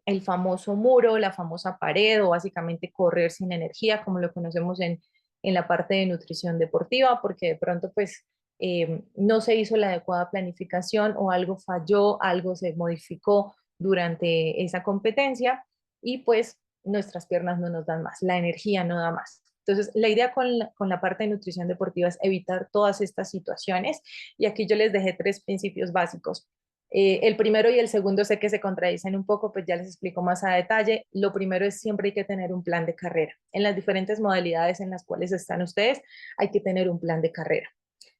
el famoso muro, la famosa pared o básicamente correr sin energía, como lo conocemos en la parte de nutrición deportiva, porque de pronto pues no se hizo la adecuada planificación o algo falló, algo se modificó durante esa competencia y pues nuestras piernas no nos dan más, la energía no da más. Entonces, la idea con la parte de nutrición deportiva es evitar todas estas situaciones y aquí yo les dejé tres principios básicos. El primero y el segundo sé que se contradicen un poco, pues ya les explico más a detalle. Lo primero es siempre hay que tener un plan de carrera. En las diferentes modalidades en las cuales están ustedes, hay que tener un plan de carrera.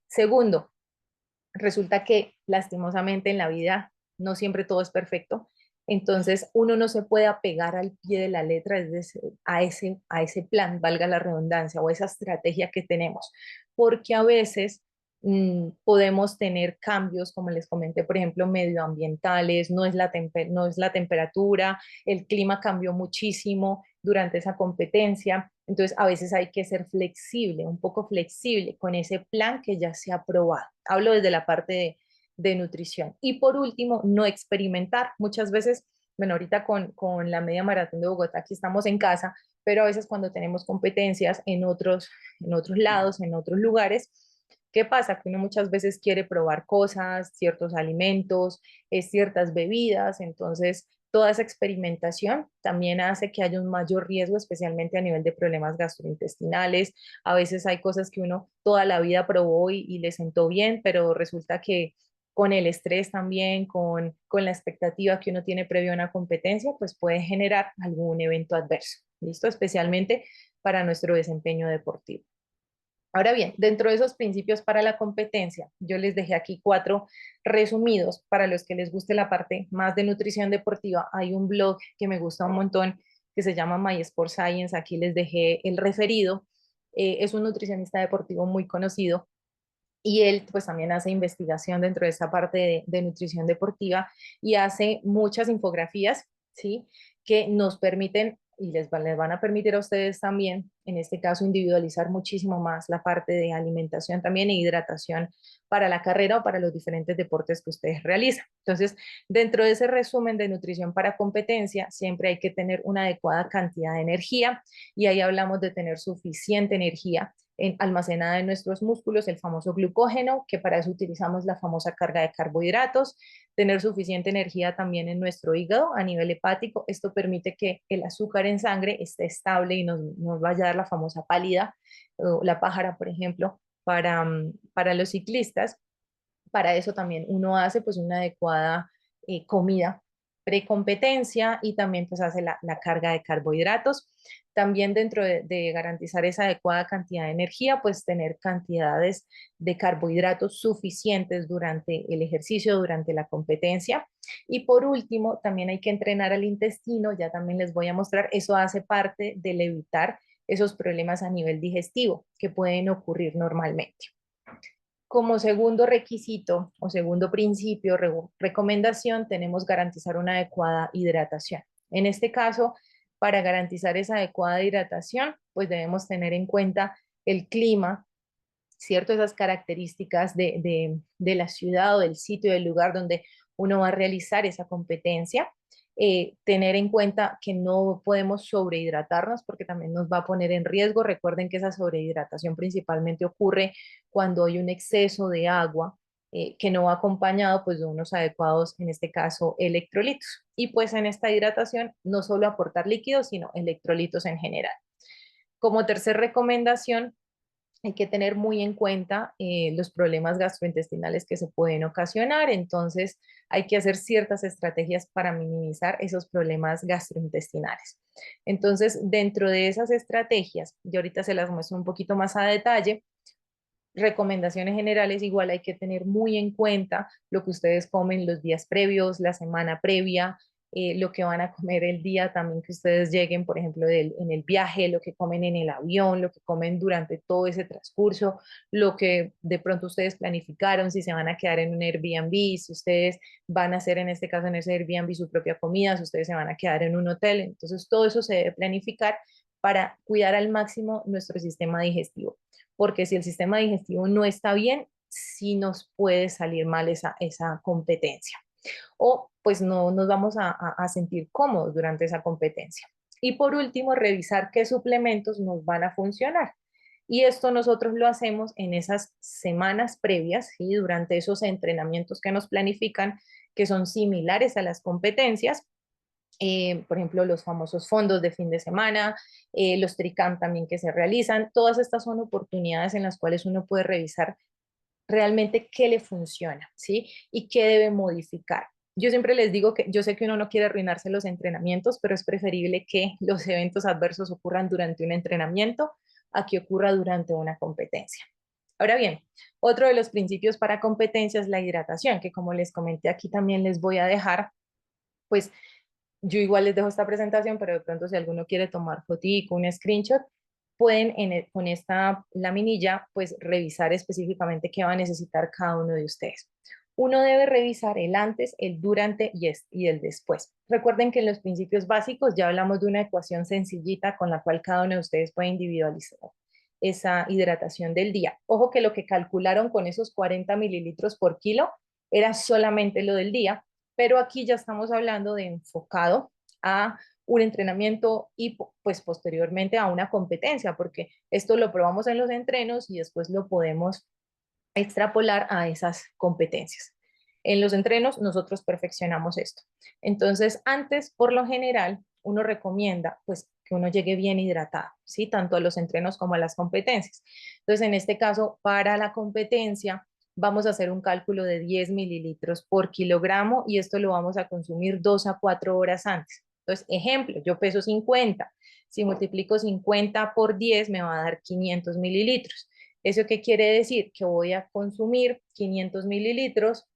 Segundo, resulta que lastimosamente en la vida no siempre todo es perfecto. Entonces uno no se puede apegar al pie de la letra a ese plan, valga la redundancia, o esa estrategia que tenemos, porque a veces podemos tener cambios, como les comenté, por ejemplo, medioambientales, no es la temperatura, el clima cambió muchísimo durante esa competencia, entonces a veces hay que ser flexible, un poco flexible con ese plan que ya se ha aprobado. Hablo desde la parte de nutrición. Y por último, no experimentar. Muchas veces, bueno, ahorita con la media maratón de Bogotá, aquí estamos en casa, pero a veces cuando tenemos competencias en otros lados, en otros lugares, ¿qué pasa? Que uno muchas veces quiere probar cosas, ciertos alimentos, ciertas bebidas, entonces toda esa experimentación también hace que haya un mayor riesgo, especialmente a nivel de problemas gastrointestinales. A veces hay cosas que uno toda la vida probó y le sentó bien, pero resulta que con el estrés también, con la expectativa que uno tiene previo a una competencia, pues puede generar algún evento adverso, ¿listo? Especialmente para nuestro desempeño deportivo. Ahora bien, dentro de esos principios para la competencia, yo les dejé aquí cuatro resumidos para los que les guste la parte más de nutrición deportiva. Hay un blog que me gusta un montón que se llama My Sport Science. Aquí les dejé el referido. Es un nutricionista deportivo muy conocido y él pues también hace investigación dentro de esta parte de nutrición deportiva y hace muchas infografías, ¿sí? Que nos permiten y les van a permitir a ustedes también, en este caso, individualizar muchísimo más la parte de alimentación también e hidratación para la carrera o para los diferentes deportes que ustedes realizan. Entonces, dentro de ese resumen de nutrición para competencia, siempre hay que tener una adecuada cantidad de energía y ahí hablamos de tener suficiente energía almacenada en nuestros músculos, el famoso glucógeno, que para eso utilizamos la famosa carga de carbohidratos, tener suficiente energía también en nuestro hígado a nivel hepático. Esto permite que el azúcar en sangre esté estable y nos vaya a dar la famosa pálida, o la pájara, por ejemplo, para los ciclistas. Para eso también uno hace pues una adecuada comida precompetencia y también pues hace la carga de carbohidratos. También dentro de garantizar esa adecuada cantidad de energía, pues tener cantidades de carbohidratos suficientes durante el ejercicio, durante la competencia. Y por último, también hay que entrenar al intestino, ya también les voy a mostrar, eso hace parte del evitar esos problemas a nivel digestivo que pueden ocurrir normalmente. Como segundo requisito o segundo principio, recomendación, tenemos garantizar una adecuada hidratación. En este caso, para garantizar esa adecuada hidratación, pues debemos tener en cuenta el clima, ¿cierto? Esas características de la ciudad o del sitio, del lugar donde uno va a realizar esa competencia. Tener en cuenta que no podemos sobrehidratarnos porque también nos va a poner en riesgo. Recuerden que esa sobrehidratación principalmente ocurre cuando hay un exceso de agua que no va acompañado pues de unos adecuados, en este caso, electrolitos. Y pues en esta hidratación no solo aportar líquidos, sino electrolitos en general. Como tercer recomendación, hay que tener muy en cuenta los problemas gastrointestinales que se pueden ocasionar, entonces hay que hacer ciertas estrategias para minimizar esos problemas gastrointestinales. Entonces, dentro de esas estrategias, y ahorita se las muestro un poquito más a detalle, recomendaciones generales, igual hay que tener muy en cuenta lo que ustedes comen los días previos, la semana previa, lo que van a comer el día también que ustedes lleguen, por ejemplo, en el viaje, lo que comen en el avión, lo que comen durante todo ese transcurso, lo que de pronto ustedes planificaron, si se van a quedar en un Airbnb, si ustedes van a hacer en este caso en ese Airbnb su propia comida, si ustedes se van a quedar en un hotel. Entonces, todo eso se debe planificar para cuidar al máximo nuestro sistema digestivo, porque si el sistema digestivo no está bien, sí nos puede salir mal esa competencia o pues no nos vamos a sentir cómodos durante esa competencia. Y por último, revisar qué suplementos nos van a funcionar. Y esto nosotros lo hacemos en esas semanas previas, ¿sí? Durante esos entrenamientos que nos planifican, que son similares a las competencias, por ejemplo, los famosos fondos de fin de semana, los TRICAM también que se realizan. Todas estas son oportunidades en las cuales uno puede revisar realmente qué le funciona, ¿sí? Y qué debe modificar. Yo siempre les digo que yo sé que uno no quiere arruinarse los entrenamientos, pero es preferible que los eventos adversos ocurran durante un entrenamiento a que ocurra durante una competencia. Ahora bien, otro de los principios para competencia es la hidratación, que como les comenté aquí también les voy a dejar, pues yo igual les dejo esta presentación, pero de pronto si alguno quiere tomar fotico, un screenshot, pueden con esta laminilla pues revisar específicamente qué va a necesitar cada uno de ustedes. Uno debe revisar el antes, el durante y el después. Recuerden que en los principios básicos ya hablamos de una ecuación sencillita con la cual cada uno de ustedes puede individualizar esa hidratación del día. Ojo que lo que calcularon con esos 40 mililitros por kilo era solamente lo del día, pero aquí ya estamos hablando de enfocado a un entrenamiento y pues posteriormente a una competencia, porque esto lo probamos en los entrenos y después lo podemos extrapolar a esas competencias. En los entrenos nosotros perfeccionamos esto. Entonces, antes, por lo general, uno recomienda pues que uno llegue bien hidratado, ¿sí? Tanto a los entrenos como a las competencias. Entonces, en este caso, para la competencia, vamos a hacer un cálculo de 10 mililitros por kilogramo y esto lo vamos a consumir 2 a 4 horas antes. Entonces, ejemplo, yo peso 50, si multiplico 50 por 10 me va a dar 500 mililitros. ¿Eso qué quiere decir? Que voy a consumir 500 mililitros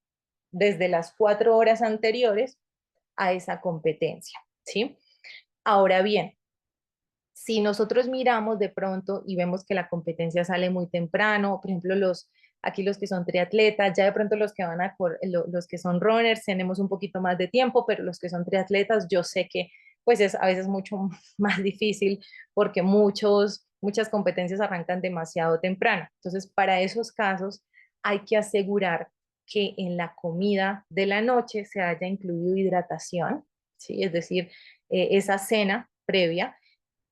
desde las 4 horas anteriores a esa competencia, ¿sí? Ahora bien, si nosotros miramos de pronto y vemos que la competencia sale muy temprano, por ejemplo, aquí los que son triatletas, ya de pronto los que van los que son runners tenemos un poquito más de tiempo, pero los que son triatletas, yo sé que pues es a veces mucho más difícil porque muchas competencias arrancan demasiado temprano. Entonces, para esos casos hay que asegurar que en la comida de la noche se haya incluido hidratación, ¿sí? Es decir, esa cena previa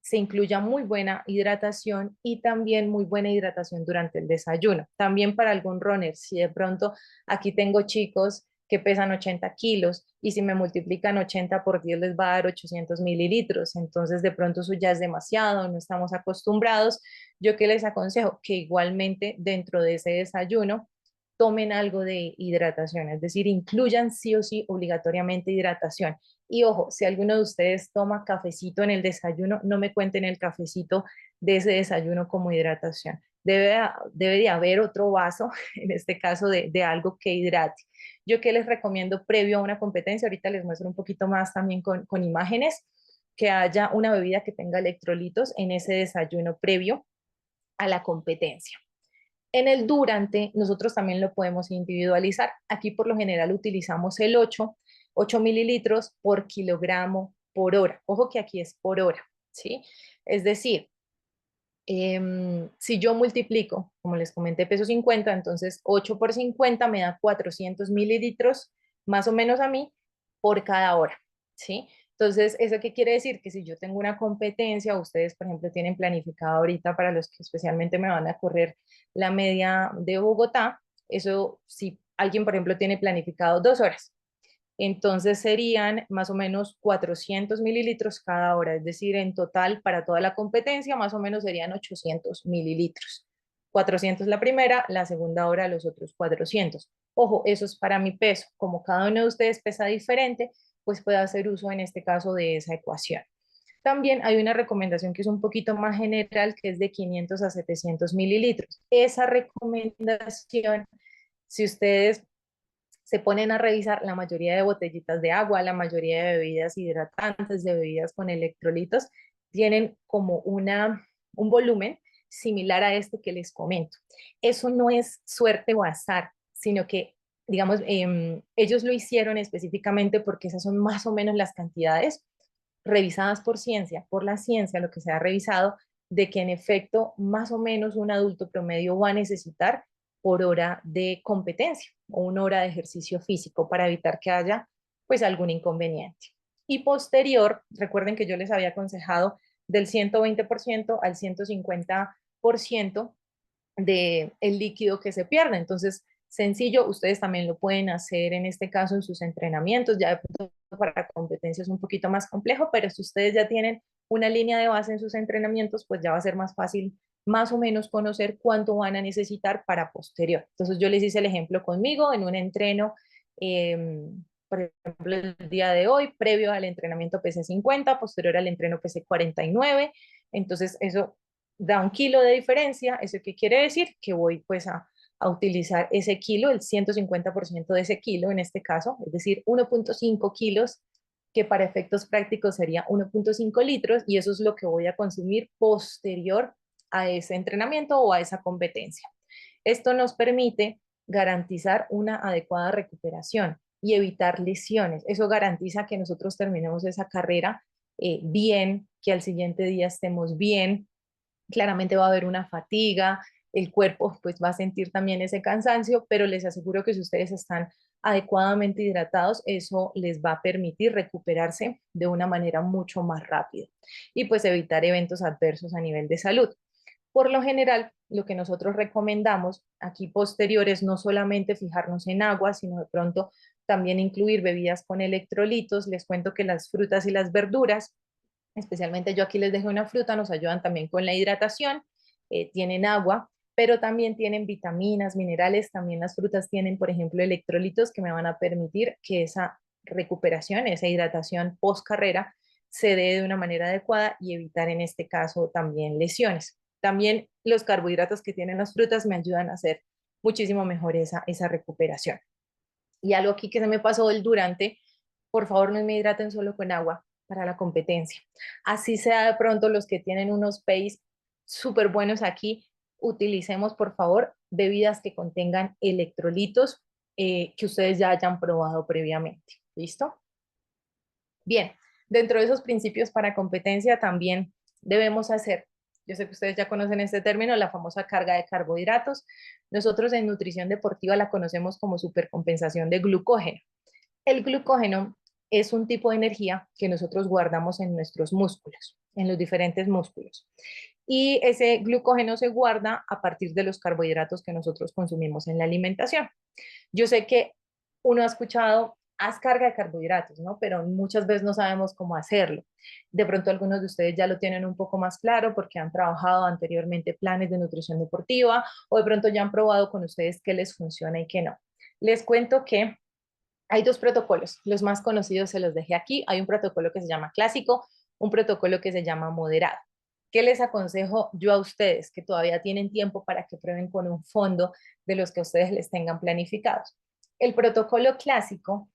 se incluya muy buena hidratación y también muy buena hidratación durante el desayuno. También para algún runner, si de pronto aquí tengo chicos que pesan 80 kilos y si me multiplican 80 por 10 les va a dar 800 mililitros, entonces de pronto eso ya es demasiado, no estamos acostumbrados. Yo qué les aconsejo que igualmente dentro de ese desayuno tomen algo de hidratación, es decir, incluyan sí o sí obligatoriamente hidratación. Y ojo, si alguno de ustedes toma cafecito en el desayuno, no me cuenten el cafecito de ese desayuno como hidratación. Debe de haber otro vaso, en este caso de algo que hidrate. Yo que les recomiendo previo a una competencia, ahorita les muestro un poquito más también con imágenes, que haya una bebida que tenga electrolitos en ese desayuno previo a la competencia. En el durante, nosotros también lo podemos individualizar. Aquí por lo general utilizamos el 8 mililitros por kilogramo por hora. Ojo que aquí es por hora, ¿sí? Es decir, si yo multiplico, como les comenté, peso 50, entonces 8 por 50 me da 400 mililitros, más o menos a mí, por cada hora, ¿sí? Entonces, ¿eso qué quiere decir? Que si yo tengo una competencia, ustedes, por ejemplo, tienen planificado ahorita para los que especialmente me van a correr la media de Bogotá, eso si alguien, por ejemplo, tiene planificado 2 horas, entonces serían más o menos 400 mililitros cada hora, es decir, en total para toda la competencia más o menos serían 800 mililitros. 400 la primera, la segunda hora los otros 400. Ojo, eso es para mi peso. Como cada uno de ustedes pesa diferente, pues puede hacer uso en este caso de esa ecuación. También hay una recomendación que es un poquito más general, que es de 500 a 700 mililitros. Esa recomendación, si ustedes se ponen a revisar la mayoría de botellitas de agua, la mayoría de bebidas hidratantes, de bebidas con electrolitos, tienen como un volumen similar a este que les comento. Eso no es suerte o azar, sino que, digamos, ellos lo hicieron específicamente porque esas son más o menos las cantidades revisadas por ciencia, por la ciencia, lo que se ha revisado, de que en efecto más o menos un adulto promedio va a necesitar por hora de competencia o una hora de ejercicio físico para evitar que haya pues algún inconveniente. Y posterior, recuerden que yo les había aconsejado del 120% al 150% de el líquido que se pierde. Entonces, sencillo, ustedes también lo pueden hacer en este caso en sus entrenamientos, ya de pronto para competencias un poquito más complejo, pero si ustedes ya tienen una línea de base en sus entrenamientos, pues ya va a ser más fácil más o menos conocer cuánto van a necesitar para posterior. Entonces yo les hice el ejemplo conmigo en un entreno, por ejemplo, el día de hoy, previo al entrenamiento PC 50, posterior al entreno PC 49, entonces eso da 1 kilo de diferencia. ¿Eso qué quiere decir? Que voy pues a utilizar ese kilo, el 150% de ese kilo en este caso, es decir, 1.5 kilos, que para efectos prácticos sería 1.5 litros, y eso es lo que voy a consumir posterior a ese entrenamiento o a esa competencia. Esto nos permite garantizar una adecuada recuperación y evitar lesiones. Eso garantiza que nosotros terminemos esa carrera bien, que al siguiente día estemos bien. Claramente va a haber una fatiga, el cuerpo pues va a sentir también ese cansancio, pero les aseguro que si ustedes están adecuadamente hidratados, eso les va a permitir recuperarse de una manera mucho más rápida y pues evitar eventos adversos a nivel de salud. Por lo general, lo que nosotros recomendamos aquí posterior es no solamente fijarnos en agua, sino de pronto también incluir bebidas con electrolitos. Les cuento que las frutas y las verduras, especialmente yo aquí les dejé una fruta, nos ayudan también con la hidratación, tienen agua, pero también tienen vitaminas, minerales, también las frutas tienen, por ejemplo, electrolitos que me van a permitir que esa recuperación, esa hidratación post carrera se dé de una manera adecuada y evitar en este caso también lesiones. También los carbohidratos que tienen las frutas me ayudan a hacer muchísimo mejor esa recuperación. Y algo aquí que se me pasó el durante, por favor no me hidraten solo con agua para la competencia. Así sea de pronto los que tienen unos pace súper buenos aquí, utilicemos por favor bebidas que contengan electrolitos que ustedes ya hayan probado previamente. ¿Listo? Bien, Dentro de esos principios para competencia también debemos hacer, yo sé que ustedes ya conocen este término, la famosa carga de carbohidratos. Nosotros en nutrición deportiva la conocemos como supercompensación de glucógeno. El glucógeno es un tipo de energía que nosotros guardamos en nuestros músculos, en los diferentes músculos. Y ese glucógeno se guarda a partir de los carbohidratos que nosotros consumimos en la alimentación. Yo sé que uno ha escuchado, haz carga de carbohidratos, ¿no? Pero muchas veces no sabemos cómo hacerlo. De pronto algunos de ustedes ya lo tienen un poco más claro porque han trabajado anteriormente planes de nutrición deportiva o de pronto ya han probado con ustedes qué les funciona y qué no. Les cuento que hay dos protocolos, los más conocidos se los dejé aquí. Hay un protocolo que se llama clásico, un protocolo que se llama moderado. ¿Qué les aconsejo yo a ustedes que todavía tienen tiempo para que prueben con un fondo de los que ustedes les tengan planificados? El protocolo clásico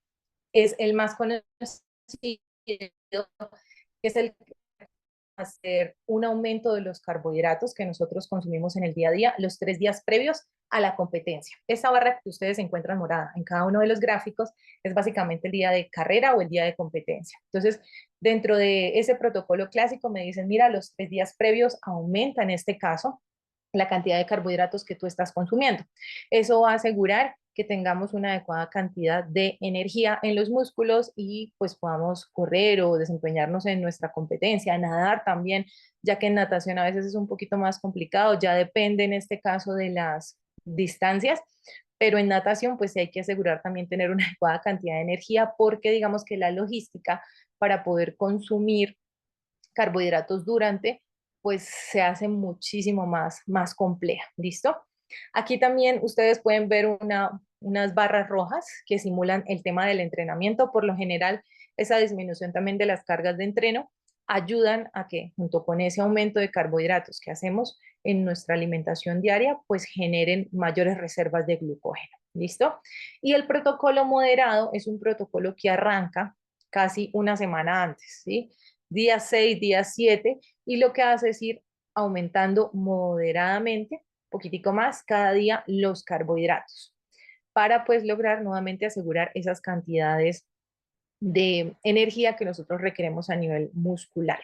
es el más conocido, que es el hacer un aumento de los carbohidratos que nosotros consumimos en el día a día los 3 días previos a la competencia. Esa barra que ustedes encuentran morada en cada uno de los gráficos es básicamente el día de carrera o el día de competencia. Entonces, dentro de ese protocolo clásico me dicen, mira, los 3 días previos aumenta en este caso la cantidad de carbohidratos que tú estás consumiendo. Eso va a asegurar que tengamos una adecuada cantidad de energía en los músculos y pues podamos correr o desempeñarnos en nuestra competencia, nadar también, ya que en natación a veces es un poquito más complicado, ya depende en este caso de las distancias, pero en natación pues sí hay que asegurar también tener una adecuada cantidad de energía porque digamos que la logística para poder consumir carbohidratos durante, pues se hace muchísimo más compleja. ¿Listo? Aquí también ustedes pueden ver unas barras rojas que simulan el tema del entrenamiento. Por lo general, esa disminución también de las cargas de entreno ayudan a que, junto con ese aumento de carbohidratos que hacemos en nuestra alimentación diaria, pues generen mayores reservas de glucógeno. ¿Listo? Y el protocolo moderado es un protocolo que arranca casi una semana antes, ¿sí? Día 6, día 7, y lo que hace es ir aumentando moderadamente, poquitico más, cada día los carbohidratos, para pues lograr nuevamente asegurar esas cantidades de energía que nosotros requeremos a nivel muscular.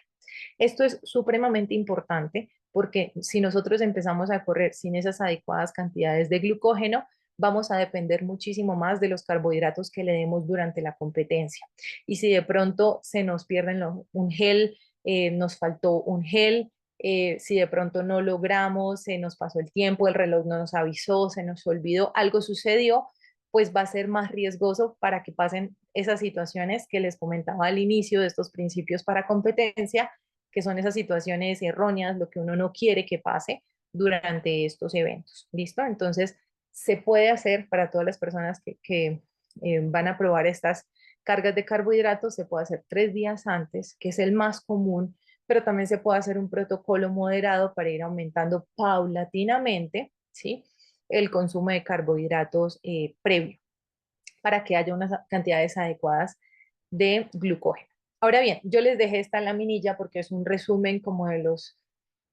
Esto es supremamente importante porque si nosotros empezamos a correr sin esas adecuadas cantidades de glucógeno, vamos a depender muchísimo más de los carbohidratos que le demos durante la competencia. Y si de pronto se nos pierden un gel, nos faltó un gel, si de pronto no logramos, se nos pasó el tiempo, el reloj no nos avisó, se nos olvidó, algo sucedió, pues va a ser más riesgoso para que pasen esas situaciones que les comentaba al inicio de estos principios para competencia, que son esas situaciones erróneas, lo que uno no quiere que pase durante estos eventos. ¿Listo? Entonces, se puede hacer para todas las personas que van a probar estas cargas de carbohidratos, se puede hacer 3 días antes, que es el más común, pero también se puede hacer un protocolo moderado para ir aumentando paulatinamente, ¿sí? El consumo de carbohidratos previo para que haya unas cantidades adecuadas de glucógeno. Ahora bien, yo les dejé esta laminilla porque es un resumen como de los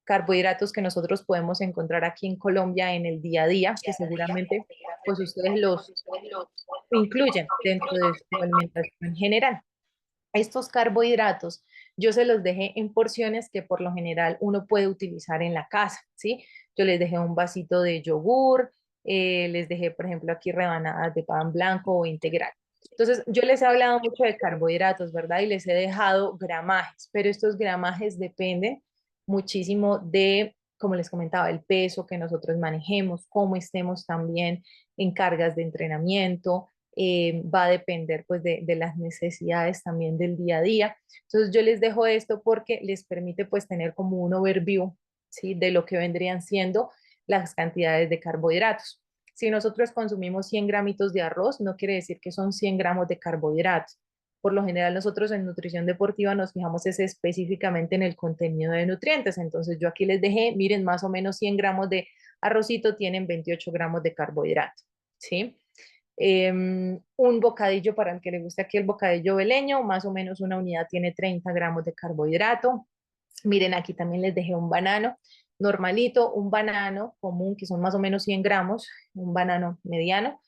carbohidratos que nosotros podemos encontrar aquí en Colombia en el día a día, que seguramente pues ustedes los incluyen dentro de su alimentación general. Estos carbohidratos yo se los dejé en porciones que por lo general uno puede utilizar en la casa, ¿sí? Yo les dejé un vasito de yogur, les dejé, por ejemplo, aquí rebanadas de pan blanco o integral. Entonces, yo les he hablado mucho de carbohidratos, ¿verdad? Y les he dejado gramajes, pero estos gramajes dependen muchísimo de, como les comentaba, el peso que nosotros manejemos, cómo estemos también en cargas de entrenamiento, va a depender pues de las necesidades también del día a día. Entonces yo les dejo esto porque les permite pues tener como un overview, ¿sí? De lo que vendrían siendo las cantidades de carbohidratos. Si nosotros consumimos 100 gramitos de arroz, no quiere decir que son 100 gramos de carbohidratos. Por lo general nosotros en nutrición deportiva nos fijamos específicamente en el contenido de nutrientes. Entonces yo aquí les dejé, miren, más o menos 100 gramos de arrocito tienen 28 gramos de carbohidratos, ¿sí? Un bocadillo, para el que le guste aquí el bocadillo veleño, más o menos una unidad tiene 30 gramos de carbohidrato. Miren, aquí también les dejé un banano normalito, un banano común, que son más o menos 100 gramos, un banano mediano.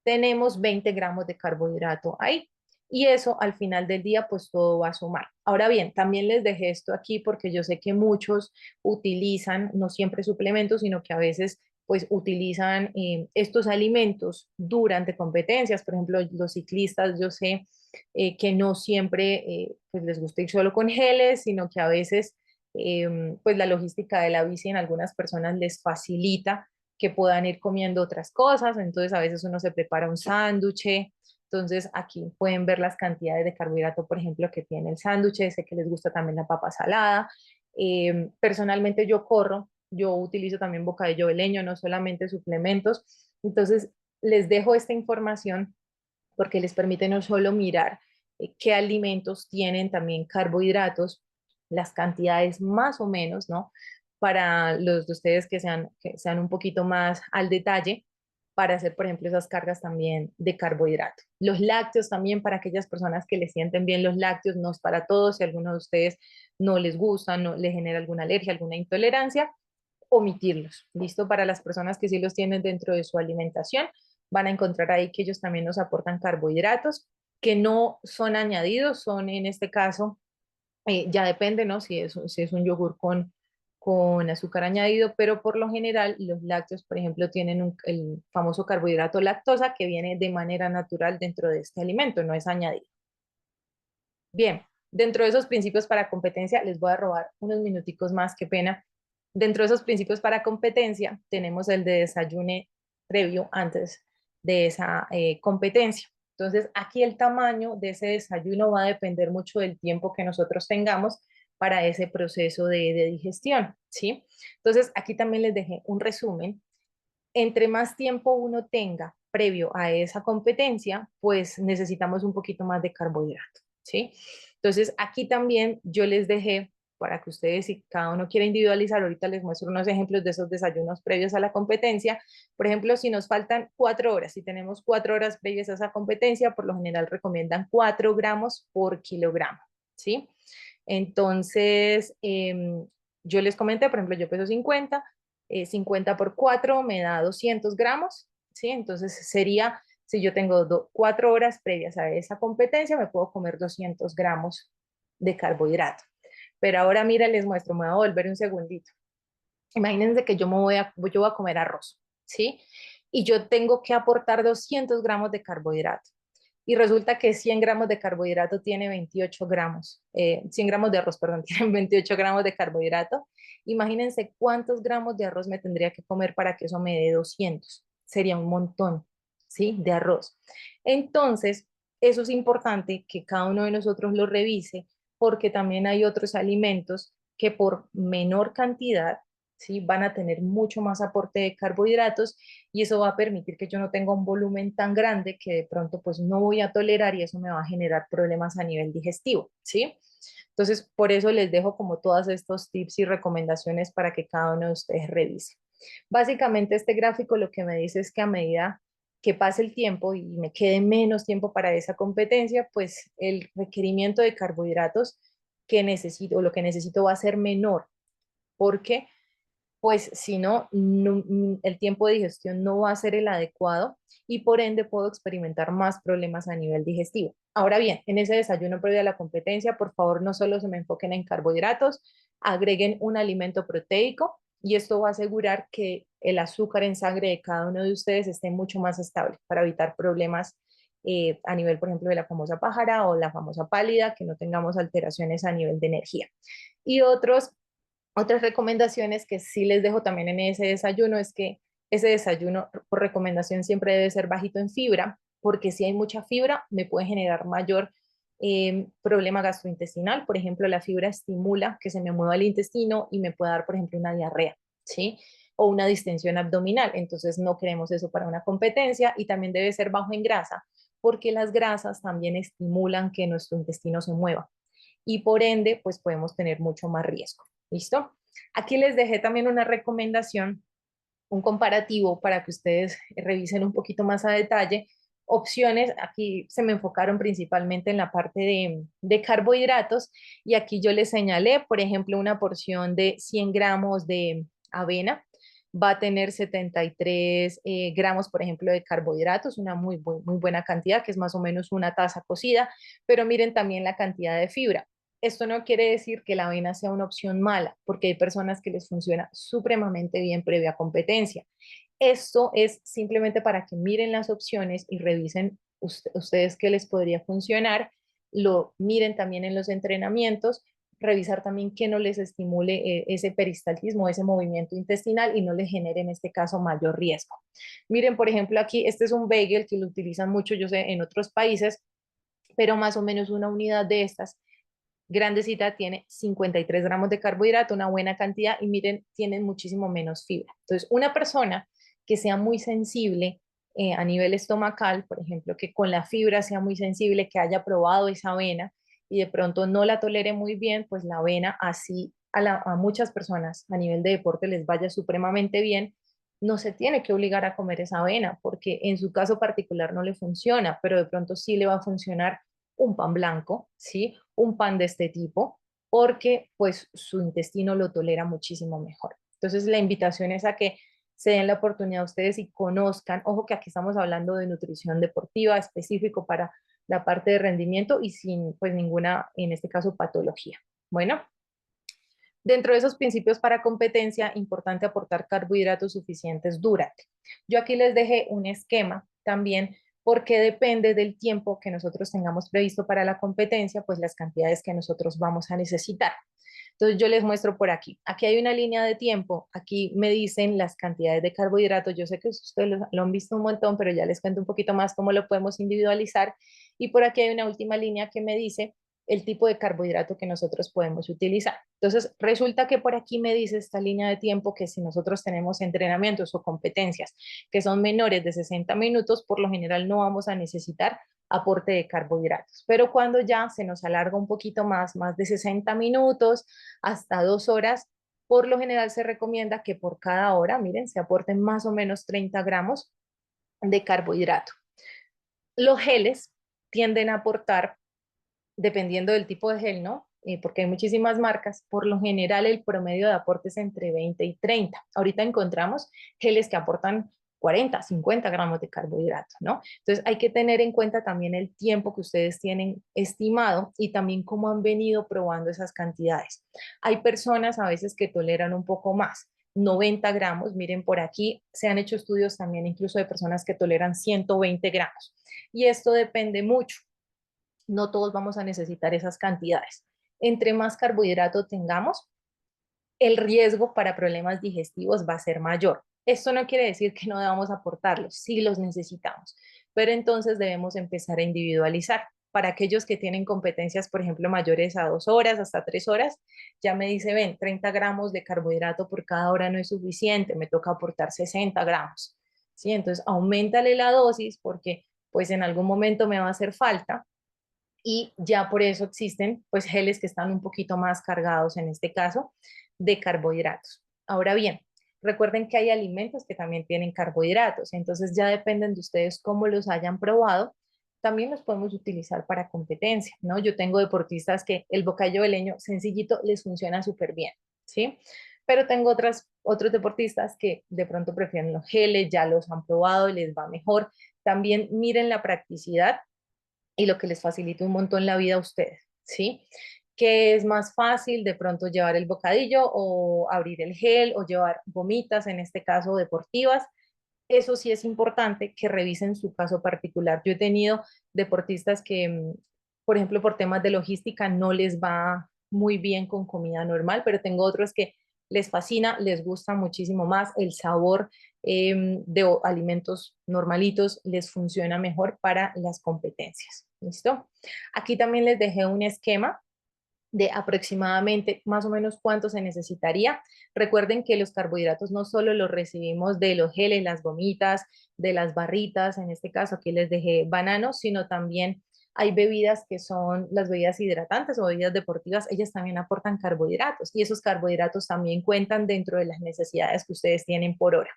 Tenemos 20 gramos de carbohidrato ahí. y eso al final del día pues todo va a sumar. Ahora bien, también les dejé esto aquí porque yo sé que muchos utilizan no siempre suplementos, sino que a veces pues utilizan estos alimentos durante competencias. Por ejemplo, los ciclistas, yo sé que no siempre pues les gusta ir solo con geles, sino que a veces pues la logística de la bici en algunas personas les facilita que puedan ir comiendo otras cosas, entonces a veces uno se prepara un sándwich, entonces aquí pueden ver las cantidades de carbohidrato, por ejemplo, que tiene el sándwich, sé que les gusta también la papa salada. Personalmente yo corro, yo utilizo también bocadillo de leño, no solamente suplementos, entonces les dejo esta información porque les permite no solo mirar qué alimentos tienen también carbohidratos, las cantidades más o menos, ¿no? Para los de ustedes que sean un poquito más al detalle, para hacer, por ejemplo, esas cargas también de carbohidrato. Los lácteos también para aquellas personas que les sienten bien los lácteos, no es para todos, si a alguno de ustedes no les gusta, no les genera alguna alergia, alguna intolerancia, omitirlos. ¿Listo? Para las personas que sí los tienen dentro de su alimentación, van a encontrar ahí que ellos también nos aportan carbohidratos que no son añadidos, son en este caso, ya depende, ¿no? Si es un yogur con azúcar añadido, pero por lo general los lácteos, por ejemplo, tienen el famoso carbohidrato lactosa que viene de manera natural dentro de este alimento, no es añadido. Bien, dentro de esos principios para competencia, les voy a robar unos minuticos más, qué pena. Dentro de esos principios para competencia, tenemos el de desayune previo antes de esa competencia. Entonces, aquí el tamaño de ese desayuno va a depender mucho del tiempo que nosotros tengamos para ese proceso de digestión, ¿sí? Entonces, aquí también les dejé un resumen. Entre más tiempo uno tenga previo a esa competencia, pues necesitamos un poquito más de carbohidrato, ¿sí? Entonces, aquí también yo les dejé para que ustedes, si cada uno quiere individualizar, ahorita les muestro unos ejemplos de esos desayunos previos a la competencia. Por ejemplo, si nos faltan 4 horas, si tenemos 4 horas previas a esa competencia, por lo general recomiendan 4 gramos por kilogramo, ¿sí? Entonces, yo les comenté, por ejemplo, yo peso 50, 50 por 4 me da 200 gramos, ¿sí? Entonces sería, si yo tengo 4 horas previas a esa competencia, me puedo comer 200 gramos de carbohidrato. Pero ahora mira, les muestro, me voy a volver un segundito. Imagínense que yo voy a comer arroz, ¿sí? Y yo tengo que aportar 200 gramos de carbohidrato. Y resulta que 100 gramos de carbohidrato tiene 28 gramos, 100 gramos de arroz, perdón, tienen 28 gramos de carbohidrato. Imagínense cuántos gramos de arroz me tendría que comer para que eso me dé 200. Sería un montón, ¿sí? De arroz. Entonces, eso es importante que cada uno de nosotros lo revise porque también hay otros alimentos que por menor cantidad, ¿sí? Van a tener mucho más aporte de carbohidratos y eso va a permitir que yo no tenga un volumen tan grande que de pronto pues no voy a tolerar y eso me va a generar problemas a nivel digestivo, ¿sí? Entonces, por eso les dejo como todos estos tips y recomendaciones para que cada uno de ustedes revise. Básicamente este gráfico lo que me dice es que a medida que pase el tiempo y me quede menos tiempo para esa competencia, pues el requerimiento de carbohidratos que necesito o lo que necesito va a ser menor, porque pues si no, el tiempo de digestión no va a ser el adecuado y por ende puedo experimentar más problemas a nivel digestivo. Ahora bien, en ese desayuno previo a la competencia, por favor, no solo se me enfoquen en carbohidratos, agreguen un alimento proteico y esto va a asegurar que el azúcar en sangre de cada uno de ustedes esté mucho más estable para evitar problemas a nivel, por ejemplo, de la famosa pájara o la famosa pálida, que no tengamos alteraciones a nivel de energía. Y otras recomendaciones que sí les dejo también en ese desayuno es que ese desayuno por recomendación siempre debe ser bajito en fibra, porque si hay mucha fibra me puede generar mayor problema gastrointestinal. Por ejemplo, la fibra estimula que se me mueva el intestino y me puede dar, por ejemplo, una diarrea, ¿sí? O una distensión abdominal. Entonces no queremos eso para una competencia y también debe ser bajo en grasa, porque las grasas también estimulan que nuestro intestino se mueva y por ende, pues podemos tener mucho más riesgo. ¿Listo? Aquí les dejé también una recomendación, un comparativo para que ustedes revisen un poquito más a detalle. Opciones, aquí se me enfocaron principalmente en la parte de carbohidratos y aquí yo les señalé, por ejemplo, una porción de 100 gramos de avena. va a tener 73 gramos, por ejemplo, de carbohidratos, una muy buena cantidad, que es más o menos una taza cocida, pero miren también la cantidad de fibra. Esto no quiere decir que la avena sea una opción mala, porque hay personas que les funciona supremamente bien previa competencia. Esto es simplemente para que miren las opciones y revisen ustedes qué les podría funcionar, lo miren también en los entrenamientos, revisar también que no les estimule ese peristaltismo, ese movimiento intestinal y no les genere en este caso mayor riesgo. Miren, por ejemplo, aquí este es un bagel que lo utilizan mucho, yo sé, en otros países, pero más o menos una unidad de estas grandecita tiene 53 gramos de carbohidrato, una buena cantidad, y miren, tienen muchísimo menos fibra. Entonces, una persona que sea muy sensible a nivel estomacal, por ejemplo, que con la fibra sea muy sensible, que haya probado esa avena y de pronto no la tolere muy bien, pues la avena así a muchas personas a nivel de deporte les vaya supremamente bien, no se tiene que obligar a comer esa avena, porque en su caso particular no le funciona, pero de pronto sí le va a funcionar un pan blanco, ¿sí? Un pan de este tipo, porque pues su intestino lo tolera muchísimo mejor. Entonces la invitación es a que se den la oportunidad a ustedes y conozcan, ojo que aquí estamos hablando de nutrición deportiva específico para la parte de rendimiento y sin pues ninguna, en este caso, patología. Bueno, dentro de esos principios para competencia, importante aportar carbohidratos suficientes durante. Yo aquí les dejé un esquema también porque depende del tiempo que nosotros tengamos previsto para la competencia, pues las cantidades que nosotros vamos a necesitar. Entonces yo les muestro por aquí. Aquí hay una línea de tiempo. Aquí me dicen las cantidades de carbohidratos. Yo sé que ustedes lo han visto un montón, pero ya les cuento un poquito más cómo lo podemos individualizar. Y por aquí hay una última línea que me dice el tipo de carbohidrato que nosotros podemos utilizar. Entonces, resulta que por aquí me dice esta línea de tiempo que si nosotros tenemos entrenamientos o competencias que son menores de 60 minutos, por lo general no vamos a necesitar aporte de carbohidratos. Pero cuando ya se nos alarga un poquito más de 60 minutos, hasta 2 horas, por lo general se recomienda que por cada hora, miren, se aporten más o menos 30 gramos de carbohidrato. Los geles tienden a aportar, dependiendo del tipo de gel, ¿no? Porque hay muchísimas marcas, por lo general el promedio de aportes es entre 20 y 30. Ahorita encontramos geles que aportan 40, 50 gramos de carbohidratos, ¿no? Entonces hay que tener en cuenta también el tiempo que ustedes tienen estimado y también cómo han venido probando esas cantidades. Hay personas a veces que toleran un poco más. 90 gramos, miren por aquí, se han hecho estudios también incluso de personas que toleran 120 gramos. Y esto depende mucho, no todos vamos a necesitar esas cantidades. Entre más carbohidrato tengamos, el riesgo para problemas digestivos va a ser mayor. Esto no quiere decir que no debamos aportarlos, sí los necesitamos, pero entonces debemos empezar a individualizar. Para aquellos que tienen competencias, por ejemplo, mayores a 2 horas, hasta 3 horas, ya me dice, ven, 30 gramos de carbohidrato por cada hora no es suficiente, me toca aportar 60 gramos. ¿Sí? Entonces, aumentale la dosis porque pues en algún momento me va a hacer falta y ya por eso existen pues geles que están un poquito más cargados en este caso de carbohidratos. Ahora bien, recuerden que hay alimentos que también tienen carbohidratos, entonces ya dependen de ustedes cómo los hayan probado. También los podemos utilizar para competencia, ¿no? Yo tengo deportistas que el bocadillo de leño sencillito les funciona súper bien, ¿sí? Pero tengo otros deportistas que de pronto prefieren los geles, ya los han probado y les va mejor. También miren la practicidad y lo que les facilite un montón la vida a ustedes, ¿sí? Que es más fácil de pronto llevar el bocadillo o abrir el gel o llevar gomitas, en este caso deportivas. Eso sí es importante que revisen su caso particular. Yo he tenido deportistas que, por ejemplo, por temas de logística no les va muy bien con comida normal, pero tengo otros que les fascina, les gusta muchísimo más el sabor de alimentos normalitos, les funciona mejor para las competencias. ¿Listo? Aquí también les dejé un esquema de aproximadamente más o menos cuánto se necesitaría. Recuerden que los carbohidratos no solo los recibimos de los geles, las gomitas, de las barritas, en este caso aquí les dejé bananos, sino también hay bebidas que son las bebidas hidratantes o bebidas deportivas, ellas también aportan carbohidratos y esos carbohidratos también cuentan dentro de las necesidades que ustedes tienen por hora.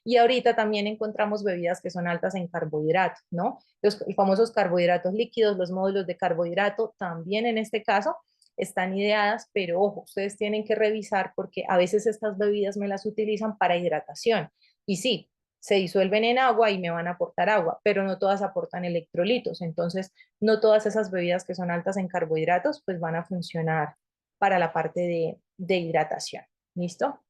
Y ahorita también encontramos bebidas que son altas en carbohidratos, ¿no? Los famosos carbohidratos líquidos, los módulos de carbohidrato, también en este caso están ideadas, pero ojo, ustedes tienen que revisar porque a veces estas bebidas me las utilizan para hidratación. Y sí, se disuelven en agua y me van a aportar agua, pero no todas aportan electrolitos. Entonces, no todas esas bebidas que son altas en carbohidratos, pues van a funcionar para la parte de hidratación. ¿Listo?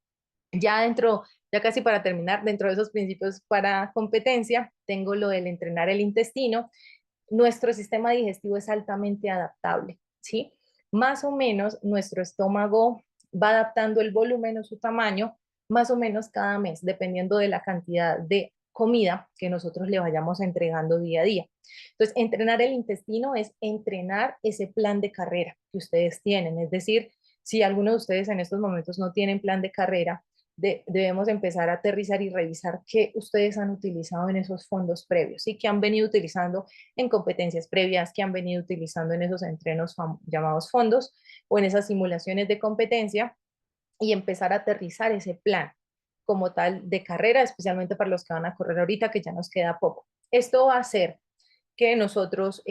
Ya dentro, ya casi para terminar, dentro de esos principios para competencia, tengo lo del entrenar el intestino. Nuestro sistema digestivo es altamente adaptable, ¿sí? Más o menos nuestro estómago va adaptando el volumen o su tamaño más o menos cada mes, dependiendo de la cantidad de comida que nosotros le vayamos entregando día a día. Entonces, entrenar el intestino es entrenar ese plan de carrera que ustedes tienen. Es decir, si alguno de ustedes en estos momentos no tienen plan de carrera, debemos empezar a aterrizar y revisar qué ustedes han utilizado en esos fondos previos y qué han venido utilizando en competencias previas, que han venido utilizando en esos entrenos llamados fondos o en esas simulaciones de competencia y empezar a aterrizar ese plan como tal de carrera, especialmente para los que van a correr ahorita, que ya nos queda poco. Esto va a hacer que nosotros